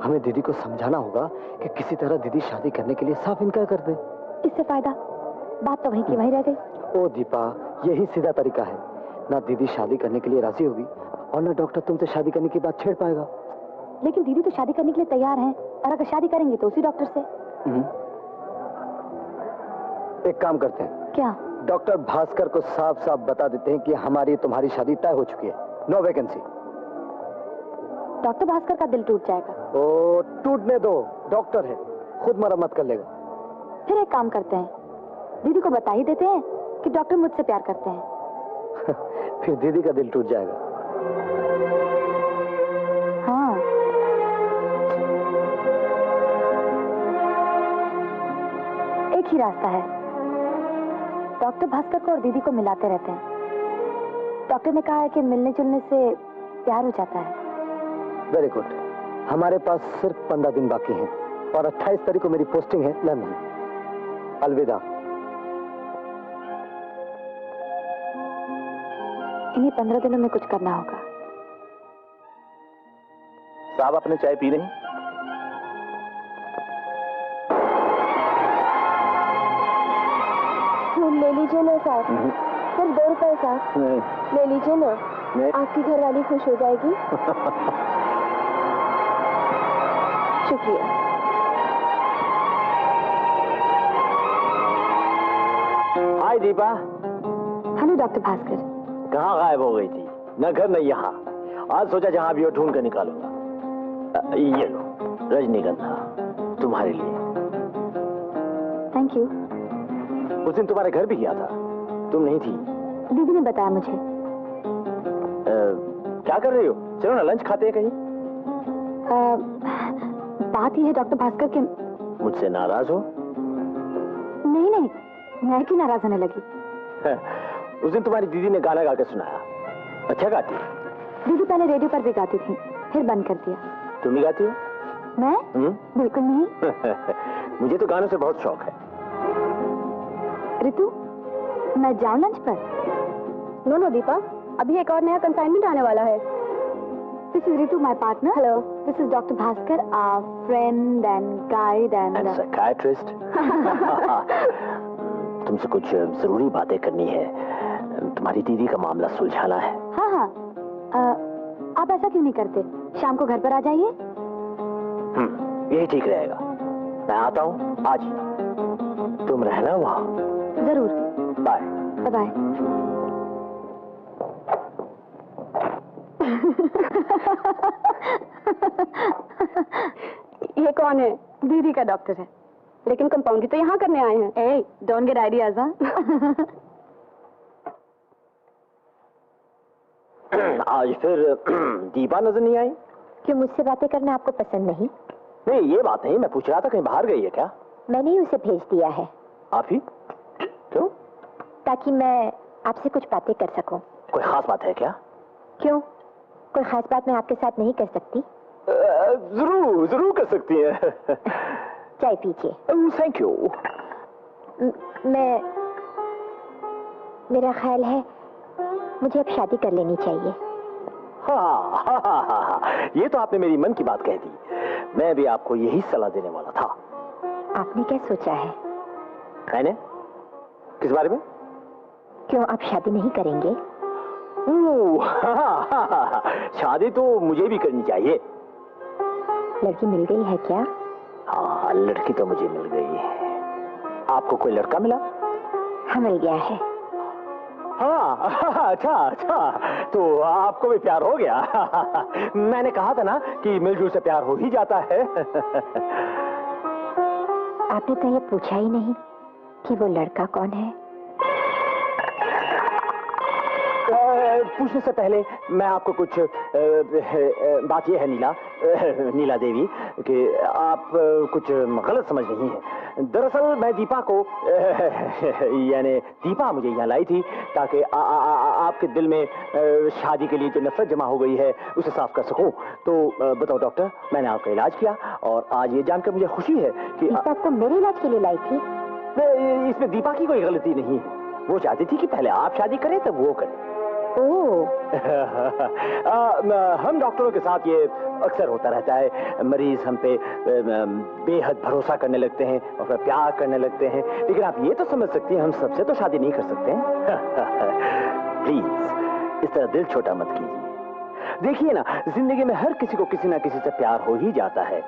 हमें दीदी को समझाना होगा कि किसी तरह दीदी शादी करने के लिए साफ इनकार कर दे। इससे फायदा, बात तो वहीं की वहीं रह गई। ओ दीपा, यही सीधा तरीका है। ना दीदी शादी करने के लिए राजी होगी और ना डॉक्टर तुमसे शादी करने की बात छेड़ पाएगा। लेकिन दीदी तो शादी करने के लिए तैयार हैं, और अगर शादी करेंगे तो उसी डॉक्टर से। एक काम करते हैं। क्या? डॉक्टर भास्कर को साफ साफ बता देते हैं कि हमारी तुम्हारी शादी तय हो चुकी है, नो वैकेंसी। डॉक्टर भास्कर का दिल टूट जाएगा। ओ, टूटने दो, डॉक्टर है, खुद मरम्मत कर लेगा। फिर एक काम करते हैं, दीदी को बता ही देते हैं कि डॉक्टर मुझसे प्यार करते हैं। फिर दीदी का दिल टूट जाएगा। हाँ, एक ही रास्ता है, डॉक्टर भास्कर को और दीदी को मिलाते रहते हैं। डॉक्टर ने कहा है कि मिलने जुलने से प्यार हो जाता है। Very good. हमारे पास सिर्फ 15 दिन बाकी हैं और 28 तारीख को मेरी पोस्टिंग है लंदन। अलविदा। इन्हीं 15 दिनों में कुछ करना होगा। साहब आपने चाय पी नहीं? ले लीजिए ना साहब, सिर्फ 2 रुपए साहब, ले लीजिए ना, आपकी घरवाली खुश हो जाएगी। शुक्रिया। Hi Deepa. Hello doctor Bhaskar. कहाँ गायब हो गई थी? न घर न यहाँ। आज सोचा जहाँ भी हो ढूंढ कर निकालूंगा। ये लो रजनीगंधा तुम्हारे लिए। Thank you. उस दिन तुम्हारे घर भी गया था, तुम नहीं थी। दीदी ने बताया मुझे। क्या कर रही हो? चलो ना लंच खाते हैं कहीं। बात ही है डॉक्टर भास्कर के। मुझसे नाराज हो? नहीं नहीं, मैं क्यों नाराज होने लगी? उस दिन तुम्हारी दीदी ने गाना गा के सुनाया, अच्छा गाती है। दीदी पहले रेडियो पर भी गाती थी, फिर बंद कर दिया। तुम भी गाती हो? मैं? बिल्कुल नहीं। मुझे तो गानों से बहुत शौक है। रितु, मैं जाऊं लंच पर? नो नो दीपा, अभी एक और नया कंसाइनमेंट आने वाला है। This is Ritu, my partner. Hello, this is doctor Bhaskar, our friend and guide and psychiatrist. तुमसे कुछ जरूरी बातें करनी है। तुम्हारी दीदी का मामला सुलझाना है। हाँ हाँ, आप ऐसा क्यों नहीं करते? शाम को घर पर आ जाइए। यही ठीक रहेगा। मैं आता हूँ आज ही। तुम रहना वहाँ। जरूर। बाय। Bye bye. ये कौन है? दीदी का डॉक्टर है, लेकिन कंपाउंडरी तो यहाँ करने आए हैं। ए, डोंट गेट आइडियाज। आज फिर दीपा नजर नहीं आई? क्यों, मुझसे बातें करना आपको पसंद नहीं? नहीं ये बात नहीं, मैं पूछ रहा था कहीं बाहर गई है क्या? मैंने ही उसे भेज दिया है। आप ही? क्यों? ताकि मैं आपसे कुछ बातें कर सकूं। कोई खास बात है क्या? क्यों, कोई खास बात मैं आपके साथ नहीं कर सकती? जरूर जरूर कर सकती है। चाय पीजिए। Thank you. मेरा ख्याल है मुझे अब शादी कर लेनी चाहिए। हाँ, ये तो आपने मेरी मन की बात कह दी। मैं भी आपको यही सलाह देने वाला था। आपने क्या सोचा है? मैंने? किस बारे में? क्यों, आप शादी नहीं करेंगे? शादी तो मुझे भी करनी चाहिए। लड़की मिल गई है क्या? हाँ, लड़की तो मुझे मिल गई है। आपको कोई लड़का मिला? हाँ, मिल गया है। हाँ, अच्छा, तो आपको भी प्यार हो गया। मैंने कहा था ना कि मिलजुल से प्यार हो ही जाता है। आपने तो ये पूछा ही नहीं कि वो लड़का कौन है। पूछने से पहले मैं आपको कुछ बात यह है नीला देवी कि आप कुछ गलत समझ रही हैं। दरअसल मैं दीपा को यानी दीपा मुझे यहाँ लाई थी ताकि आपके दिल में शादी के लिए जो नफरत जमा हो गई है उसे साफ कर सकूं। तो बताओ डॉक्टर, मैंने आपका इलाज किया और आज ये जानकर मुझे खुशी है कि दीपा को मेरे इलाज के लिए लाई थी। इसमें दीपा की कोई गलती नहीं है। वो चाहती थी कि पहले आप शादी करें तब वो करें। हम डॉक्टरों के साथ ये अक्सर होता रहता है। मरीज हम पे बेहद भरोसा करने लगते हैं और फिर प्यार करने लगते हैं, लेकिन आप ये तो समझ सकती हैं हम सबसे तो शादी नहीं कर सकते हैं। प्लीज इस तरह दिल छोटा मत कीजिए। देखिए ना, जिंदगी में हर किसी को किसी ना किसी से प्यार हो ही जाता है,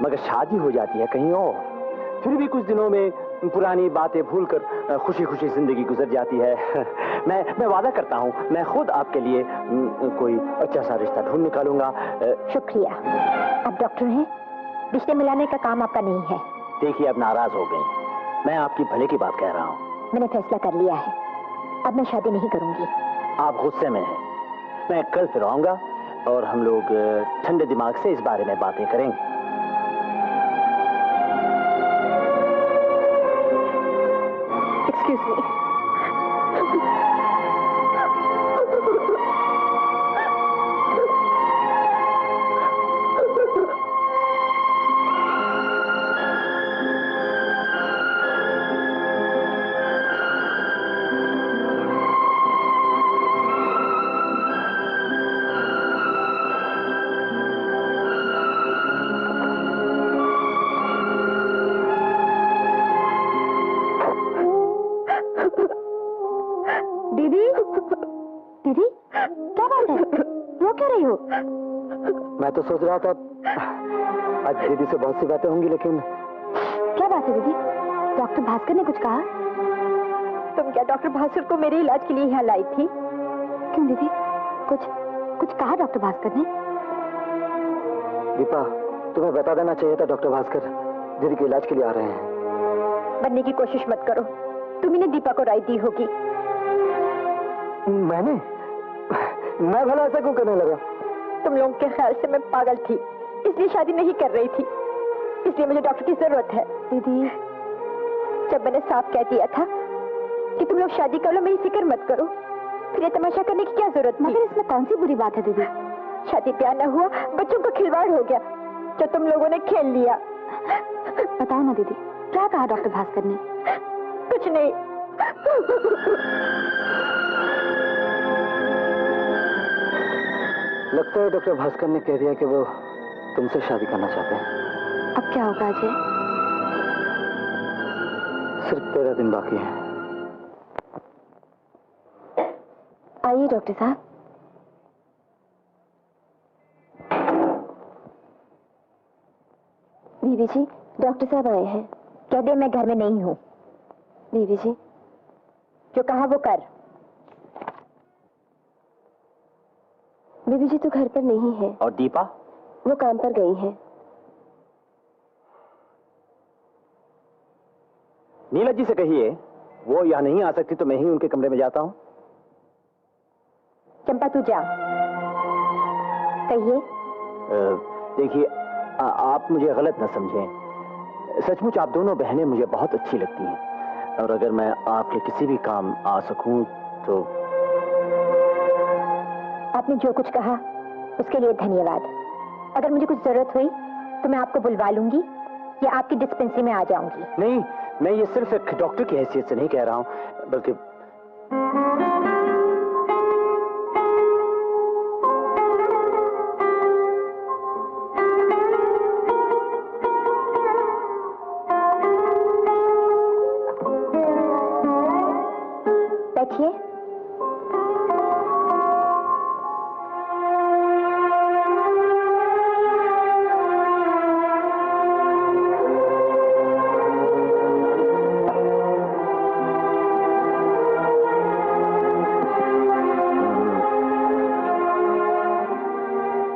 मगर शादी हो जाती है कहीं और। फिर भी कुछ दिनों में पुरानी बातें भूलकर खुशी खुशी जिंदगी गुजर जाती है। मैं वादा करता हूँ, मैं खुद आपके लिए कोई अच्छा सा रिश्ता ढूंढ निकालूंगा। शुक्रिया। आप डॉक्टर हैं, रिश्ते मिलाने का काम आपका नहीं है। देखिए, अब नाराज हो गई। मैं आपकी भले की बात कह रहा हूँ। मैंने फैसला कर लिया है, अब मैं शादी नहीं करूंगी। आप गुस्से में हैं। मैं कल फिर आऊंगा और हम लोग ठंडे दिमाग से इस बारे में बातें करेंगे। Excuse me. मैं तो सोच रहा था आज दीदी से बहुत सी बातें होंगी, लेकिन क्या बात है दीदी? डॉक्टर भास्कर ने कुछ कहा? तुम क्या डॉक्टर भास्कर को मेरे इलाज के लिए यहाँ लाई थी? क्यों दीदी, कुछ कहा डॉक्टर भास्कर ने? दीपा, तुम्हें बता देना चाहिए था, डॉक्टर भास्कर दीदी के इलाज के लिए आ रहे हैं। बनने की कोशिश मत करो, तुम्ही ने दीपा को राय दी होगी। मैं भला ऐसा क्यों करने लगा? तुम लोगों के ख्याल से मैं पागल थी, इसलिए शादी नहीं कर रही थी, इसलिए मुझे डॉक्टर की जरूरत है। दीदी, जब मैंने साफ कह दिया था कि तुम लोग शादी कर लो, मेरी फिक्र मत करो, फिर ये तमाशा करने की क्या जरूरत? मगर इसमें कौन सी बुरी बात है दीदी? शादी ब्याह न हुआ, बच्चों का खिलवाड़ हो गया जो तुम लोगों ने खेल लिया। बताओ ना दीदी, क्या कहा डॉक्टर भास्कर ने? कुछ नहीं। लगता है डॉक्टर भास्कर ने कह दिया कि वो तुमसे शादी करना चाहते हैं। अब क्या होगा अजय? सिर्फ 13 दिन बाकी है। आइए डॉक्टर साहब। बीबी जी, डॉक्टर साहब आए हैं। कह दे मैं घर में नहीं हूँ। बीबी जी, जो कहा वो कर। बीबी जी तो घर पर नहीं है। और दीपा? वो काम पर गई है। नीला जी से कहिए वो यहाँ नहीं आ सकती तो मैं ही उनके कमरे में जाता हूँ। चंपा तू जा। कहिए। देखिए, आप मुझे गलत न समझें, सचमुच आप दोनों बहनें मुझे बहुत अच्छी लगती हैं और अगर मैं आपके किसी भी काम आ सकूं तो। आपने जो कुछ कहा उसके लिए धन्यवाद। अगर मुझे कुछ जरूरत हुई तो मैं आपको बुलवा लूंगी या आपकी डिस्पेंसरी में आ जाऊंगी। नहीं, मैं ये सिर्फ एक डॉक्टर की हैसियत से नहीं कह रहा हूं, बल्कि बैठिए।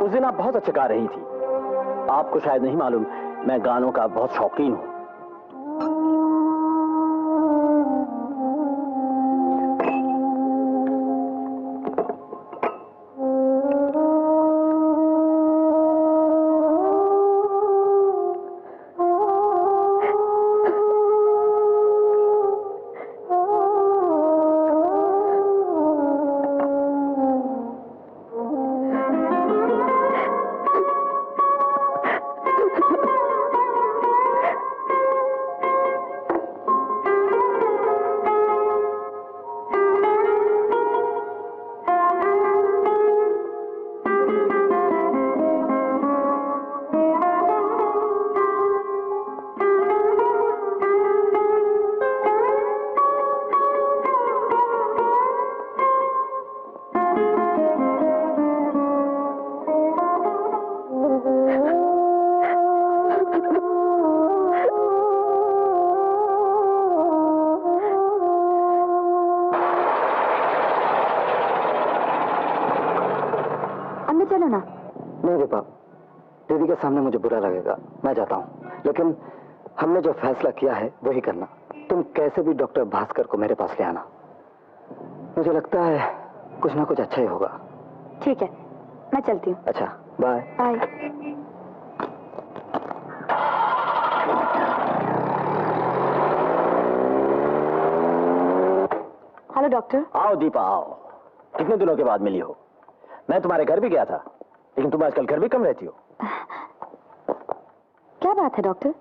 उस दिन आप बहुत अच्छा गा रही थी। आपको शायद नहीं मालूम, मैं गानों का बहुत शौकीन हूं। के सामने मुझे बुरा लगेगा, मैं जाता हूँ, लेकिन हमने जो फैसला किया है वही करना। तुम कैसे भी डॉक्टर भास्कर को मेरे पास ले आना। मुझे लगता है कुछ ना कुछ अच्छा ही होगा। ठीक है, मैं चलती हूँ। अच्छा, बाय। बाय। Hello doctor. आओ दीपा आओ, कितने दिनों के बाद मिली हो। मैं तुम्हारे घर भी गया था, लेकिन तुम आजकल घर भी कम रहती हो। क्या बात है डॉक्टर?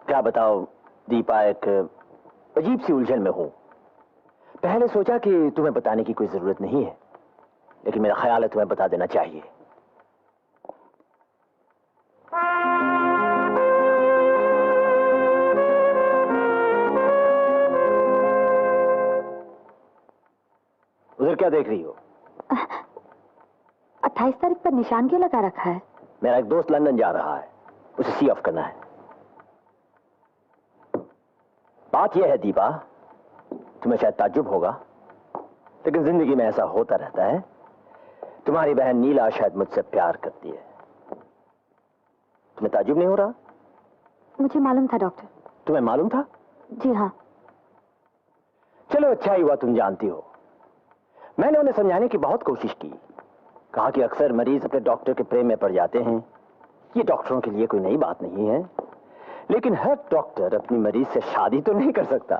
क्या बताओ दीपा, एक अजीब सी उलझन में हूं। पहले सोचा कि तुम्हें बताने की कोई जरूरत नहीं है, लेकिन मेरा ख्याल है तुम्हें बता देना चाहिए। उधर क्या देख रही हो? 28 तारीख पर निशान क्यों लगा रखा है? मेरा एक दोस्त लंदन जा रहा है, उसे सी ऑफ करना है। बात यह है दीपा, तुम्हें शायद ताज्जुब होगा, लेकिन जिंदगी में ऐसा होता रहता है। तुम्हारी बहन नीला शायद मुझसे प्यार करती है। तुम्हें ताज्जुब नहीं हो रहा? मुझे मालूम था डॉक्टर। तुम्हें मालूम था? जी हाँ। चलो अच्छा ही हुआ तुम जानती हो। मैंने उन्हें समझाने की बहुत कोशिश की, कहा कि अक्सर मरीज अपने डॉक्टर के प्रेम में पड़ जाते हैं, ये डॉक्टरों के लिए कोई नई बात नहीं है, लेकिन हर डॉक्टर अपनी मरीज से शादी तो नहीं कर सकता।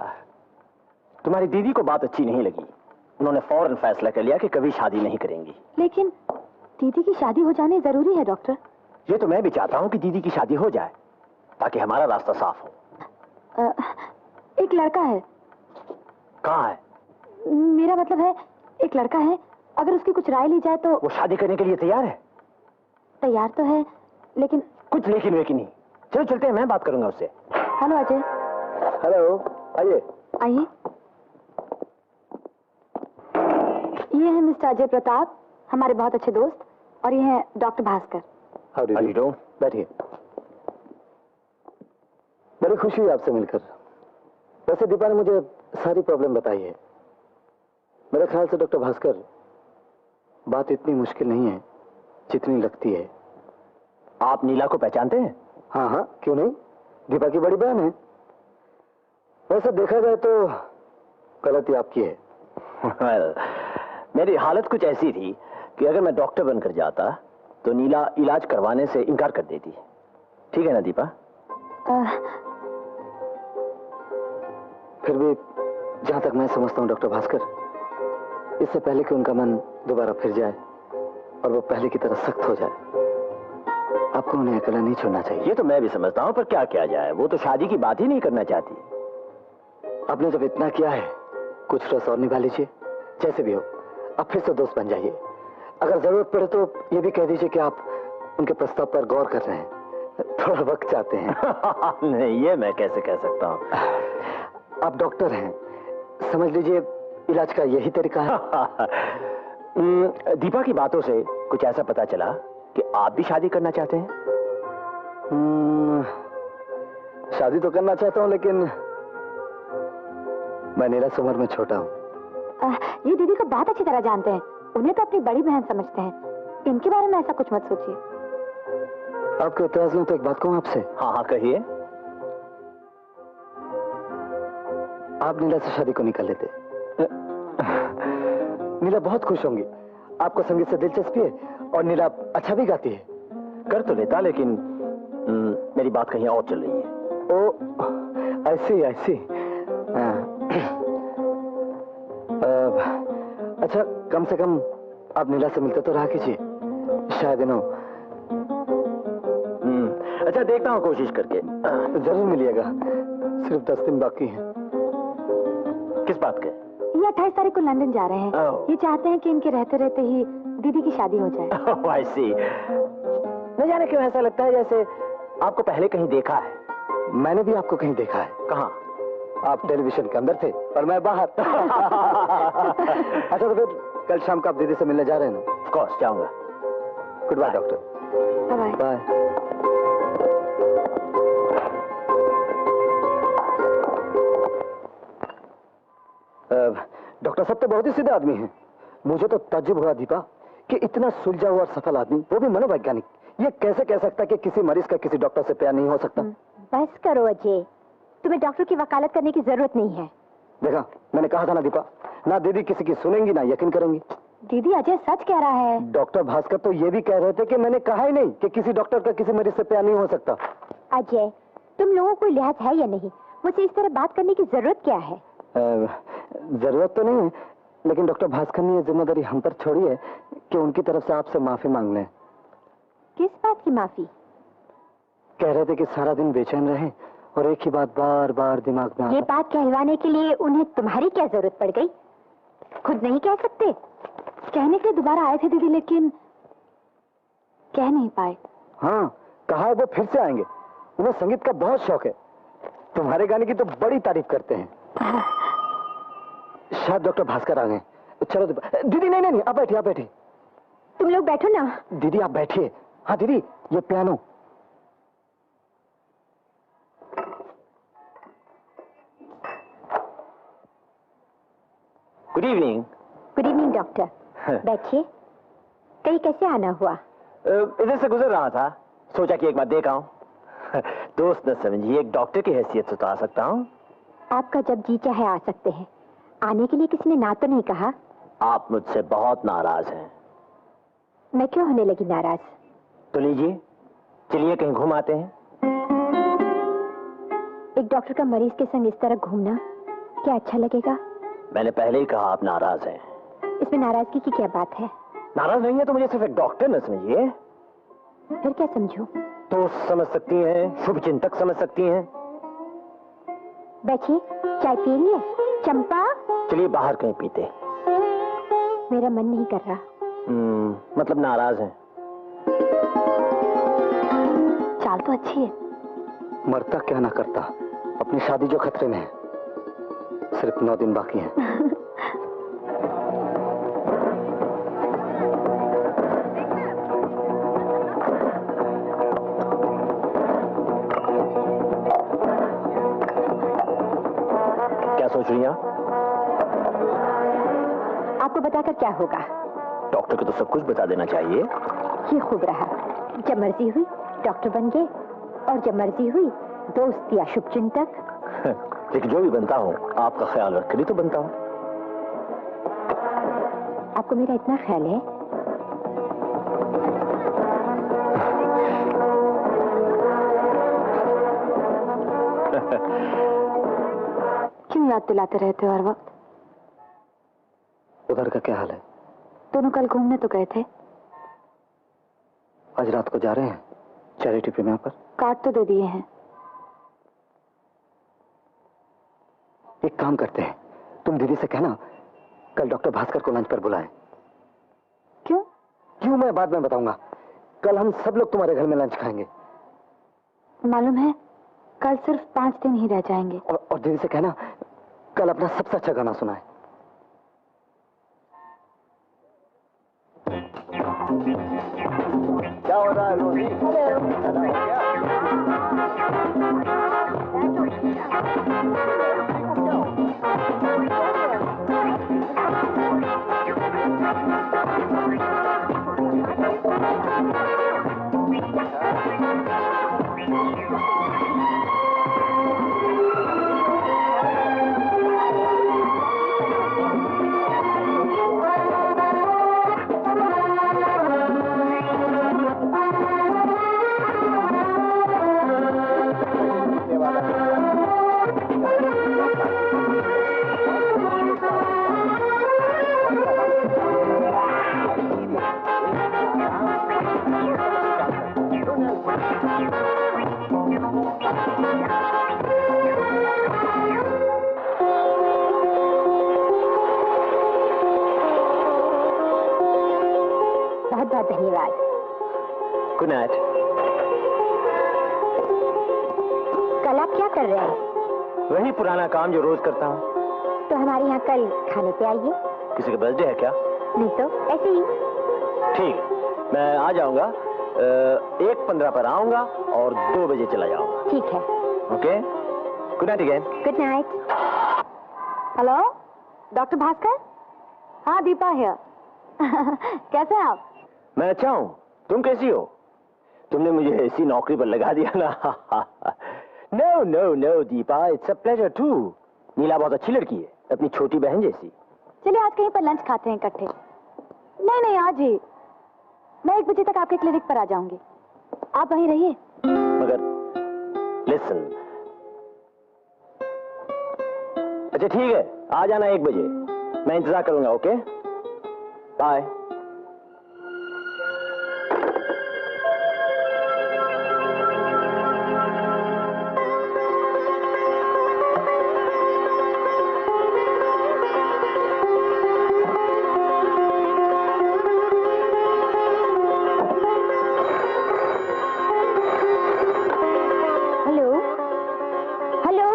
तुम्हारी दीदी को बात अच्छी नहीं लगी, उन्होंने फौरन फैसला कर लिया कि कभी शादी नहीं करेंगी। लेकिन दीदी की शादी हो जानी जरूरी है डॉक्टर। ये तो मैं भी चाहता हूं कि दीदी की शादी हो जाए, ताकि हमारा रास्ता साफ हो। एक लड़का है। कहाँ है? मेरा मतलब है, एक लड़का है, अगर उसकी कुछ राय ली जाए तो। वो शादी करने के लिए तैयार है? तैयार तो है, लेकिन। कुछ लेकिन वेकिन नहीं। चलो चलते हैं, मैं बात करूंगा उससे। हेलो अजय। हेलो, आइए। आइए। ये है मिस्टर अजय प्रताप, हमारे बहुत अच्छे दोस्त, और ये है doctor Bhaskar. How do you do? बैठिए। बड़ी खुशी हुई आपसे मिलकर। वैसे दीपा ने मुझे सारी प्रॉब्लम बताई है। मेरे ख्याल से डॉक्टर भास्कर, बात इतनी मुश्किल नहीं है जितनी लगती है। आप नीला को पहचानते हैं? हाँ हाँ, क्यों नहीं, दीपा की बड़ी बहन है। वैसे देखा जाए तो गलती आपकी है। well, मेरी हालत कुछ ऐसी थी कि अगर मैं डॉक्टर बनकर जाता तो नीला इलाज करवाने से इनकार कर देती। ठीक है ना दीपा? फिर भी जहां तक मैं समझता हूं डॉक्टर भास्कर, इससे पहले कि उनका मन दोबारा फिर जाए और वो पहले की तरह सख्त हो जाए, आपको उन्हें अकेला नहीं छोड़ना चाहिए। ये तो मैं भी समझता हूं, पर क्या किया जाए, वो तो शादी की बात ही नहीं करना चाहती। आपने जब इतना किया है, कुछ रस और निभा लीजिए। जैसे भी हो, अब फिर से दोस्त बन जाइए। अगर जरूरत पड़े तो ये भी कह दीजिए कि आप उनके प्रस्ताव पर गौर कर रहे हैं, थोड़ा वक्त चाहते हैं। नहीं, ये मैं कैसे कह सकता हूं। आप डॉक्टर हैं, समझ लीजिए इलाज का यही तरीका है। दीपा की बातों से कुछ ऐसा पता चला कि आप भी शादी करना चाहते हैं। शादी तो करना चाहता हूं, लेकिन मैं नीला से उम्र में छोटा हूं। ये दीदी को बहुत अच्छी तरह जानते हैं, उन्हें तो अपनी बड़ी बहन समझते हैं। इनके बारे में ऐसा कुछ मत सोचिए। आपके इतराज में तो एक बात कहूं आपसे। हाँ हाँ कहिए। आप नीला से शादी को निकाल लेते, नीला बहुत खुश होंगी। आपको संगीत से दिलचस्पी है और नीला अच्छा भी गाती है। कर तो लेता, लेकिन मेरी बात कहीं और चल रही है। ओ ऐसी। अच्छा, कम से कम आप नीला से मिलते तो रहा कीजिए, शायद नो। अच्छा, देखता हूँ कोशिश करके। जरूर मिलिएगा, सिर्फ 10 दिन बाकी हैं। किस बात के? ये 28 तारीख को लंदन जा रहे हैं। ये चाहते हैं कि इनके रहते रहते ही दीदी की शादी हो जाए। I see। न जाने क्यों ऐसा लगता है जैसे आपको पहले कहीं देखा है। मैंने भी आपको कहीं देखा है। कहाँ? आप टेलीविजन के अंदर थे और मैं बाहर। अच्छा, तो फिर कल शाम को आप दीदी से मिलने जा रहे हैं ना? ऑफ कोर्स जाऊंगा। Good bye doctor. Bye bye. Doctor साहब तो बहुत ही सीधे आदमी हैं। मुझे तो ताज्जुब हुआ दीपा कि इतना सुलझा हुआ और सफल आदमी, वो भी मनोवैज्ञानिक, ये कैसे कह सकता है कि किसी मरीज का किसी डॉक्टर से प्यार नहीं हो सकता? बस करो अजय, तुम्हें डॉक्टर की वकालत करने की जरूरत नहीं है। देखा, मैंने कहा था ना दीपा, ना दीदी किसी की सुनेंगी ना यकीन करेंगी। दीदी अजय सच कह रहा है। डॉक्टर भास्कर तो ये भी कह रहे थे कि मैंने कहा ही नहीं कि किसी डॉक्टर का किसी मरीज से प्यार नहीं हो सकता। अजय, तुम लोगों को लिहाज है या नहीं? मुझे इस तरह बात करने की जरूरत क्या है? जरूरत तो नहीं है, लेकिन डॉक्टर भास्कर ने ये जिम्मेदारी हम पर छोड़ी है कि उनकी तरफ से आपसे माफी मांग लें। किस बात की माफी? कह रहे थे कि सारा दिन बेचैन रहे और एक ही बात बार बार दिमाग में ये बात कहलवाने के लिए उन्हें तुम्हारी क्या जरूरत पड़ गई? खुद नहीं कह सकते? कहने के लिए दोबारा आए थे दीदी, लेकिन कह नहीं पाए। हाँ, कहा है वो फिर से आएंगे। उन्हें संगीत का बहुत शौक है, तुम्हारे गाने की तो बड़ी तारीफ करते हैं। शायद डॉक्टर भास्कर आ गए। चलो दीदी, नहीं नहीं, आप बैठिए, आप बैठिए। तुम लोग बैठो ना। दीदी आप बैठिए। हाँ दीदी, ये piano. Good evening. Good evening doctor, बैठिए। कहीं कैसे आना हुआ? इधर से गुजर रहा था, सोचा कि एक बार देख आऊं। दोस्त न समझिए, एक डॉक्टर की हैसियत से तो आ सकता हूं। आपका जब जी चाहे आ सकते हैं। आने के लिए किसी ने ना तो नहीं कहा? आप मुझसे बहुत नाराज हैं। मैं क्यों होने लगी नाराज? तो लीजिए, चलिए कहीं घूम आते हैं। एक डॉक्टर का मरीज के संग इस तरह घूमना क्या अच्छा लगेगा? मैंने पहले ही कहा आप नाराज हैं। इसमें नाराजगी की क्या बात है? नाराज नहीं है तो मुझे सिर्फ एक डॉक्टर न समझिए। फिर क्या समझूं? तो समझ सकती हैं, शुभ चिंतक समझ सकती हैं। बैठिए, चाय पिएंगे? चंपा, चलिए बाहर कहीं पीते। मेरा मन नहीं कर रहा। मतलब नाराज हैं। चाल तो अच्छी है। मरता क्या ना करता, अपनी शादी जो खतरे में है। सिर्फ 9 दिन बाकी हैं। क्या सोच रही हैं आप? आपको बताकर क्या होगा? डॉक्टर को तो सब कुछ बता देना चाहिए। ये खूब रहा। जब मर्जी हुई डॉक्टर बन गए, और जब मर्जी हुई दोस्त या शुभ चिंतक। लेकिन जो भी बनता हूँ, आपका ख्याल रख कर ही तो बनता हूँ। आपको मेरा इतना ख्याल है? क्यों याद दिलाते रहते हो हर वक्त? उधर का क्या हाल है? दोनों कल घूमने तो गए थे। आज रात को जा रहे हैं चैरिटी पे। यहाँ पर कार्ड तो दे दिए हैं। एक काम करते हैं, तुम दीदी से कहना कल डॉक्टर भास्कर को लंच पर बुलाएं। क्यों? क्यों मैं बाद में बताऊंगा। कल हम सब लोग तुम्हारे घर में लंच खाएंगे। मालूम है, कल सिर्फ 5 दिन ही रह जाएंगे। और दीदी से कहना कल अपना सबसे अच्छा गाना सुनाए। क्या हो रहा है रोजी? बहुत बहुत धन्यवाद। Good night. कल आप क्या कर रहे हैं? वही पुराना काम जो रोज करता हूँ। तो हमारे यहाँ कल खाने पे आइए। किसी का बर्थडे है क्या? नहीं तो ऐसे ही। ठीक, मैं आ जाऊंगा। 1:15 पर आऊंगा और 2 बजे चला जाऊंगा। ठीक है। Okay, good night again. Good night. Hello doctor Bhaskar? हाँ दीपा है। कैसे हैं आप? मैं अच्छा हूँ, तुम कैसी हो? तुमने मुझे ऐसी नौकरी पर लगा दिया ना। No no no Deepa, it's a pleasure to. Neela बहुत अच्छी लड़की है, अपनी छोटी बहन जैसी। चलिए आज कहीं पर लंच खाते हैं इकट्ठे। नहीं नहीं आज ही, मैं 1 बजे तक आपके क्लिनिक पर आ जाऊंगी, आप वहीं रहिए। मगर लिसन, अच्छा ठीक है, आ जाना 1 बजे, मैं इंतजार करूंगा। Okay bye. हेलो हेलो,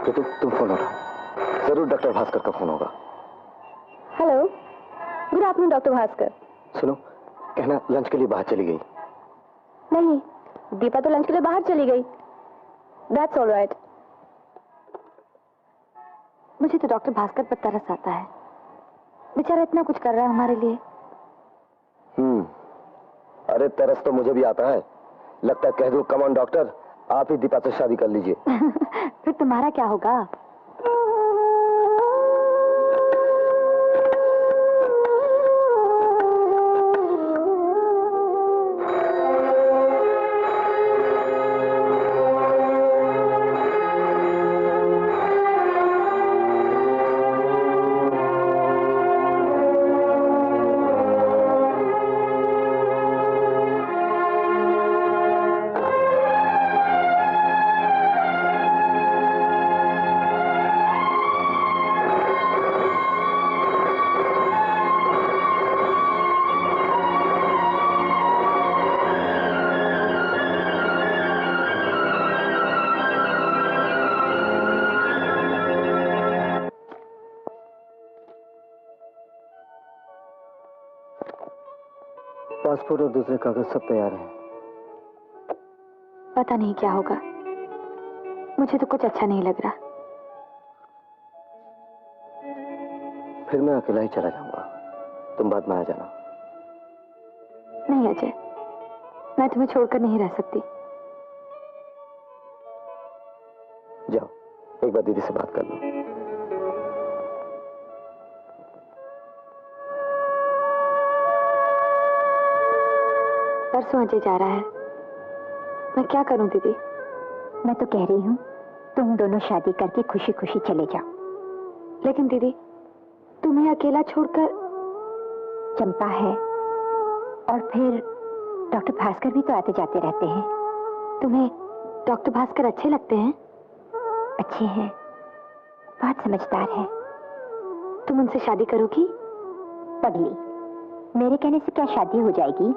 तो तुम फोन उठाओ, जरूर डॉक्टर भास्कर का फोन होगा। Hello, good afternoon doctor Bhaskar. सुनो, कहना लंच के लिए बाहर चली गई। नहीं, दीपा तो लंच के लिए बाहर चली गई। That's all right. मुझे तो डॉक्टर भास्कर पर तरस आता है, बेचारा इतना कुछ कर रहा है हमारे लिए। अरे तरस तो मुझे भी आता है, लगता है कह दूं कम ऑन डॉक्टर, आप ही दीपा से शादी कर लीजिए। फिर तुम्हारा क्या होगा? पासपोर्ट और दूसरे कागज सब तैयार हैं। पता नहीं क्या होगा, मुझे तो कुछ अच्छा नहीं लग रहा। फिर मैं अकेला ही चला जाऊंगा, तुम बाद में आ जाना। नहीं अजय, मैं तुम्हें छोड़कर नहीं रह सकती। जाओ, एक बार दीदी से बात कर लो। परसों अजय जा रहा है, मैं क्या करूं दीदी? मैं तो कह रही हूँ तुम दोनों शादी करके खुशी खुशी चले जाओ। लेकिन दीदी, तुम्हें अकेला छोड़कर चंपा है और फिर डॉक्टर भास्कर भी तो आते जाते रहते हैं। तुम्हें डॉक्टर भास्कर अच्छे लगते हैं? अच्छे हैं, बहुत समझदार है। तुम उनसे शादी करोगी? पगली, मेरे कहने से क्या शादी हो जाएगी?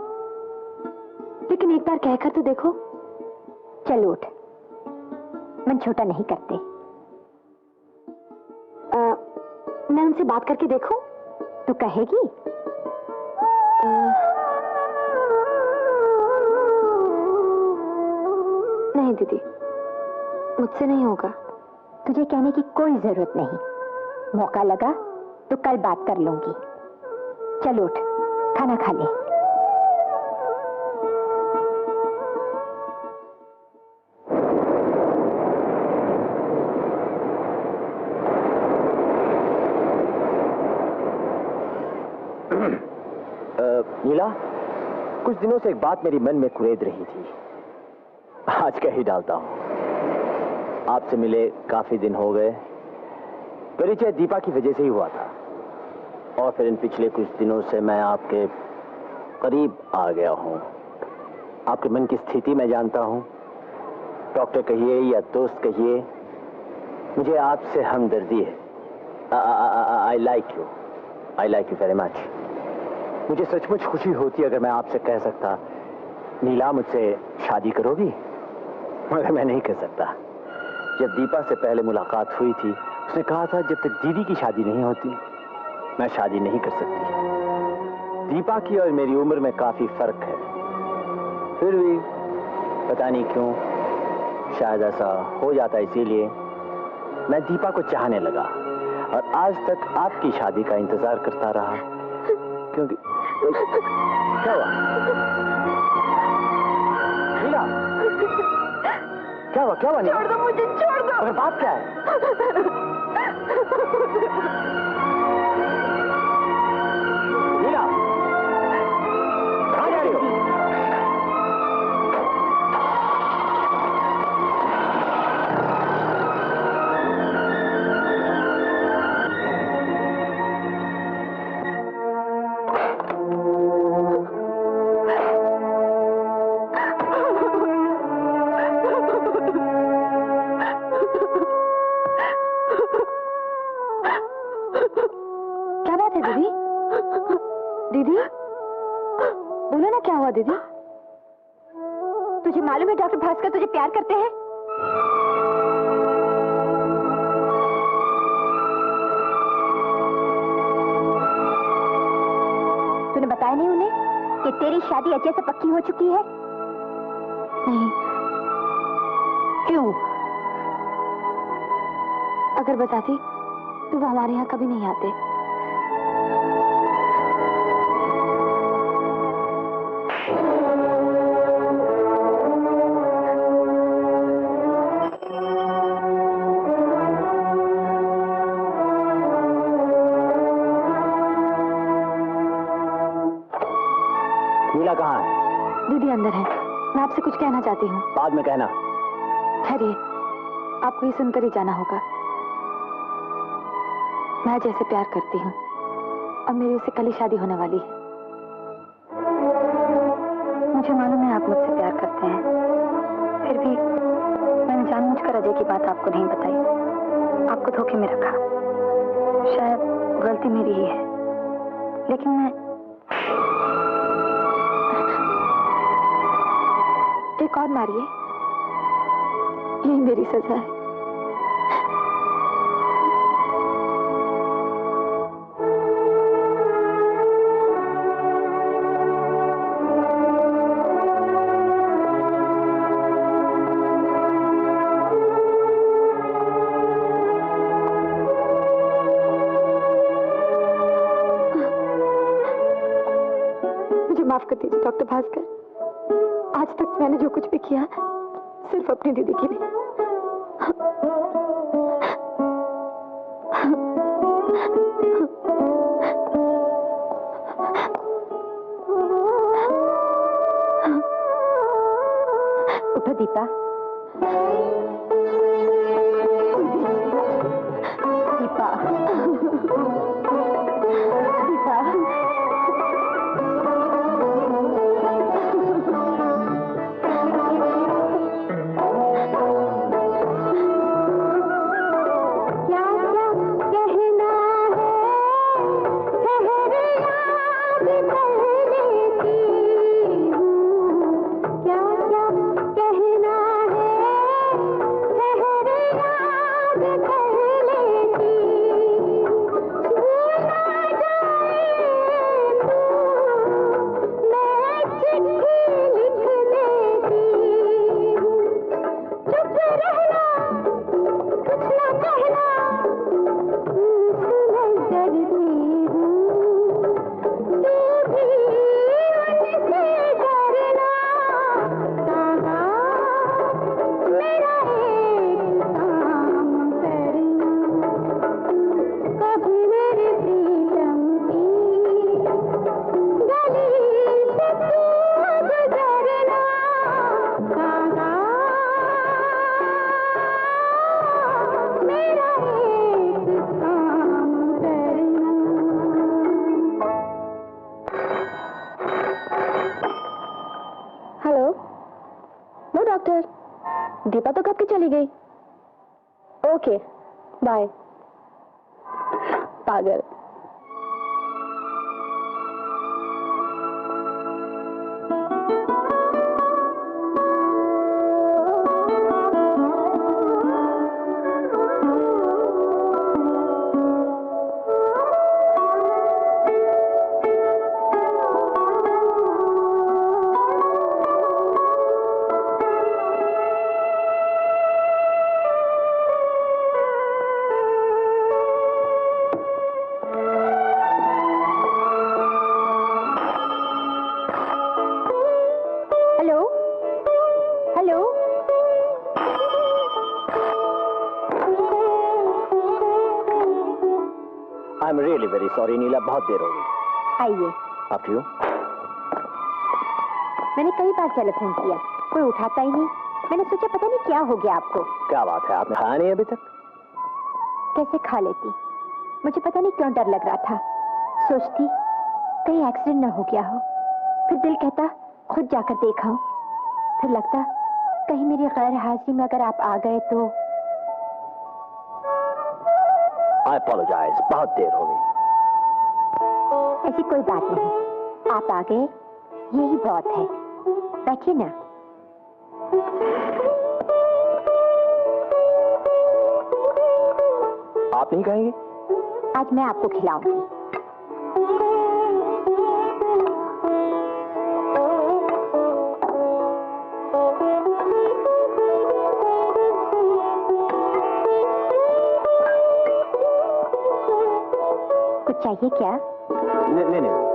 लेकिन एक बार कहकर तो देखो। चल उठ, मन छोटा नहीं करते। मैं उनसे बात करके देखूं? तू कहेगी? नहीं दीदी, मुझसे नहीं होगा। तुझे कहने की कोई जरूरत नहीं, मौका लगा तो कल बात कर लूंगी। चल उठ, खाना खा ले। नीला, कुछ दिनों से एक बात मेरी मन में कुरेद रही थी, आज कह ही डालता हूं। आपसे मिले काफी दिन हो गए, परिचय दीपा की वजह से ही हुआ था, और फिर इन पिछले कुछ दिनों से मैं आपके करीब आ गया हूं। आपके मन की स्थिति मैं जानता हूं, डॉक्टर कहिए या दोस्त कहिए, मुझे आपसे हमदर्दी है। I like you very much. मुझे सचमुच खुशी होती अगर मैं आपसे कह सकता, नीला मुझसे शादी करोगी, मगर मैं नहीं कर सकता। जब दीपा से पहले मुलाकात हुई थी उसने कहा था जब तक दीदी की शादी नहीं होती मैं शादी नहीं कर सकती। दीपा की और मेरी उम्र में काफी फर्क है, फिर भी पता नहीं क्यों शायद ऐसा हो जाता, इसीलिए मैं दीपा को चाहने लगा और आज तक आपकी शादी का इंतजार करता रहा। क्योंकि क्या हुआ मीरा? क्या हुआ? क्या हुआ? छोड़ दो मुझे, छोड़ दो। अगर बात क्या है? मीरा कहाँ जा रही हो? क्या बात है दीदी? दीदी बोलो ना, क्या हुआ दीदी? तुझे मालूम है डॉक्टर भास्कर तुझे प्यार करते हैं? तूने बताया नहीं उन्हें कि तेरी शादी अजय से पक्की हो चुकी है? नहीं। क्यों? अगर बताती तो वो हमारे यहाँ कभी नहीं आते। मीरा कहाँ है? दीदी अंदर है, मैं आपसे कुछ कहना चाहती हूँ। बाद में कहना। ठहरिए, आपको ये सुनकर ही जाना होगा। मैं जैसे प्यार करती हूँ और मेरी उससे कल ही शादी होने वाली है। मुझे मालूम है आप मुझसे प्यार करते हैं, फिर भी मैंने जानबूझकर अजय की बात आपको नहीं बताई, आपको धोखे में रखा। शायद गलती मेरी ही है, लेकिन मैं एक और मारिए, यही मेरी सजा है। मुझे माफ कर दीजिए डॉक्टर भास्कर, आज तक मैंने जो कुछ भी किया सिर्फ अपनी दीदी के लिए। उठो दीपा। दीपा दीपा दीपा तो कब की चली गई। Okay bye. पागल। वेरी सॉरी नीला, बहुत देर हो गई। आइए। आप ठीक हो? मैंने कई बार टेलीफोन किया, कोई उठाता ही नहीं। मैंने सोचा पता नहीं क्या हो गया आपको। क्या बात है, आपने खाया नहीं अभी तक? कैसे खा लेती, मुझे पता नहीं क्यों डर लग रहा था। सोचती कहीं एक्सीडेंट न हो गया हो, फिर दिल कहता खुद जाकर देखा हो, फिर लगता कहीं मेरी गैर हाजिरी में अगर आप आ गए तो। आई अपोलोजाइज, बहुत देर हो गई। ऐसी कोई बात नहीं, आप आ गए यही बहुत है। बैठिए ना। आप नहीं खाएंगे? आज मैं आपको खिलाऊंगी। कुछ चाहिए क्या? नहीं नहीं।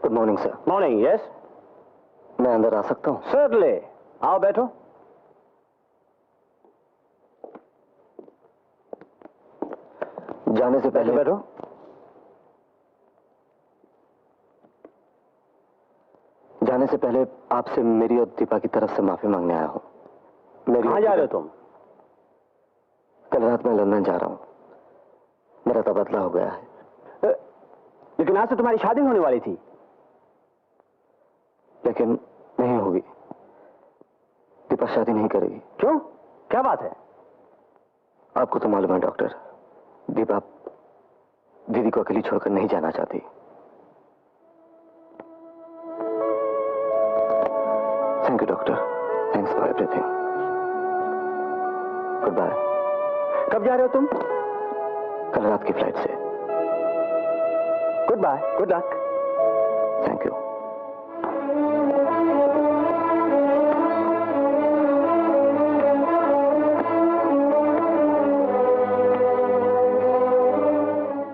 Good morning sir. Morning, yes. मैं अंदर आ सकता हूँ? सर्टनली, आओ बैठो। जाने से पहले बैठो। जाने से पहले आपसे मेरी और दीपा की तरफ से माफी मांगने आया हूँ। कहाँ जा रहे हो तुम? कल रात मैं लंदन जा रहा हूँ। मेरा तबादला हो गया है। लेकिन आज से तुम्हारी शादी होने वाली थी। लेकिन नहीं होगी। दीपा शादी नहीं करेगी। क्यों? क्या बात है? आपको तो मालूम है डॉक्टर, दीपा दीदी को अकेली छोड़कर नहीं जाना चाहती। Thank you doctor, thanks for everything. Good bye. कब जा रहे हो तुम? कल रात की फ्लाइट से। Good bye, good luck. Thank you.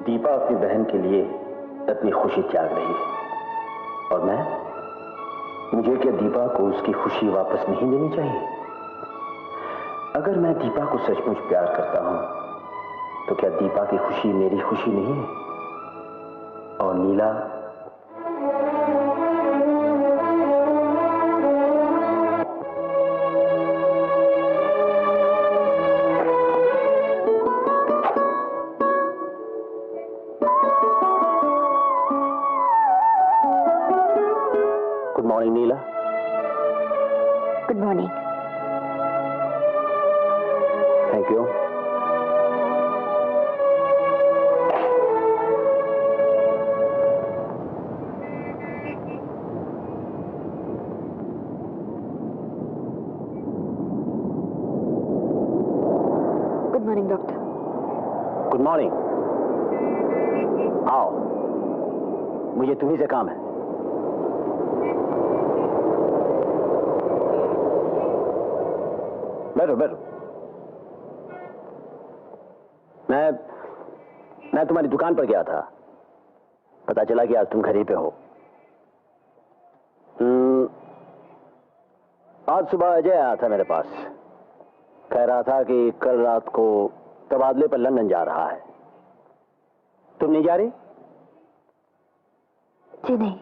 Deepa अपनी बहन के लिए अपनी खुशी त्याग रही है, और मुझे क्या दीपा को उसकी खुशी वापस नहीं देनी चाहिए? अगर मैं दीपा को सचमुच प्यार करता हूं, तो क्या दीपा की खुशी मेरी खुशी नहीं है? और Neela, good morning Neela. Good morning. Thank you. Good morning doctor. Good morning. आओ, मुझे तुम्ही से काम है। बैठो बैठो। मैं तुम्हारी दुकान पर गया था, पता चला कि आज तुम घर ही पे हो। आज सुबह अजय आया था मेरे पास, कह रहा था कि कल रात को तबादले पर लंदन जा रहा है। तुम नहीं जा रही? जी नहीं।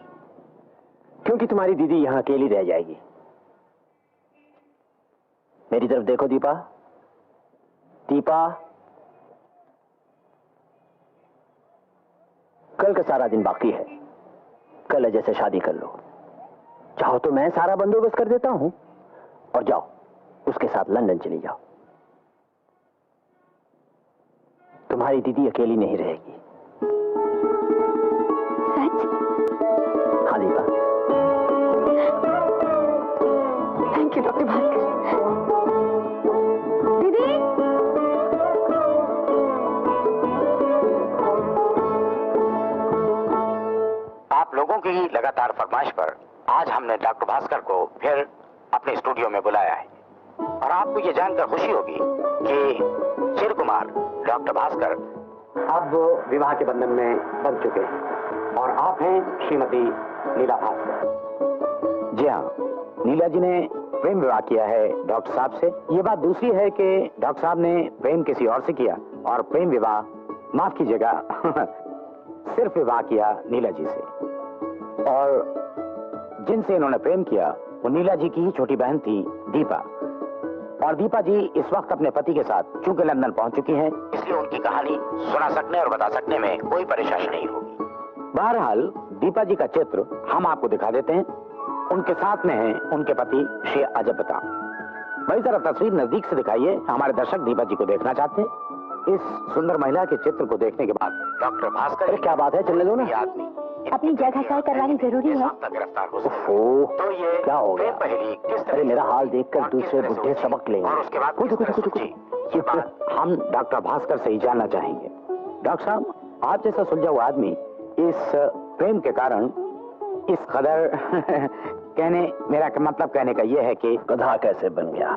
क्योंकि तुम्हारी दीदी यहां अकेली रह जाएगी। मेरी तरफ देखो दीपा। दीपा, कल का सारा दिन बाकी है। कल अजय से शादी कर लो। चाहो तो मैं सारा बंदोबस्त कर देता हूं, और जाओ उसके साथ लंदन चली जाओ। तुम्हारी दीदी अकेली नहीं रहेगी। सच? हाँ Deepa. Thank you doctor Bhaskar. दीदी, आप लोगों की लगातार फरमाइश पर आज हमने डॉक्टर भास्कर को फिर अपने स्टूडियो में बुलाया है, और आपको ये जानकर खुशी होगी कि चिर कुमार डॉक्टर भास्कर अब विवाह के बंधन में बंध चुके हैं, और आप हैं श्रीमती नीला भास्कर। जी हाँ, नीला जी ने प्रेम विवाह किया है डॉक्टर साहब से। ये बात दूसरी है कि डॉक्टर साहब ने प्रेम किसी और से किया, और प्रेम विवाह, माफ कीजिएगा, सिर्फ विवाह किया नीला जी से। और जिनसे इन्होंने प्रेम किया वो नीला जी की ही छोटी बहन थी दीपा, और दीपा जी इस वक्त अपने पति के साथ चूंकि लंदन पहुंच चुकी हैं, इसलिए उनकी कहानी सुना सकने और बता सकने में कोई परेशानी नहीं होगी। बहरहाल दीपा जी का चित्र हम आपको दिखा देते हैं। उनके साथ में हैं उनके पति श्री अजय प्रताप। भाई जरा तस्वीर नजदीक से दिखाइए, हमारे दर्शक दीपा जी को देखना चाहते हैं। इस सुंदर महिला के चित्र को देखने के बाद डॉक्टर भास्कर, क्या बात है, चलने दो ना। आदमी अपनी जगह तय करवानी जरूरी है। गिरफ्तार हो सकता है। तो ये क्या हो गया? पहली किस तरह अरे मेरा हाल देखकर दूसरे बुढ़े सबक लेंगे। और उसके बाद ये बात हम डॉक्टर भास्कर से ही जानना चाहेंगे। डॉक्टर साहब, आप जैसा सुलझा हुआ आदमी इस प्रेम के कारण इस कदर मेरा मतलब कहने का यह है कि गधा कैसे बन गया?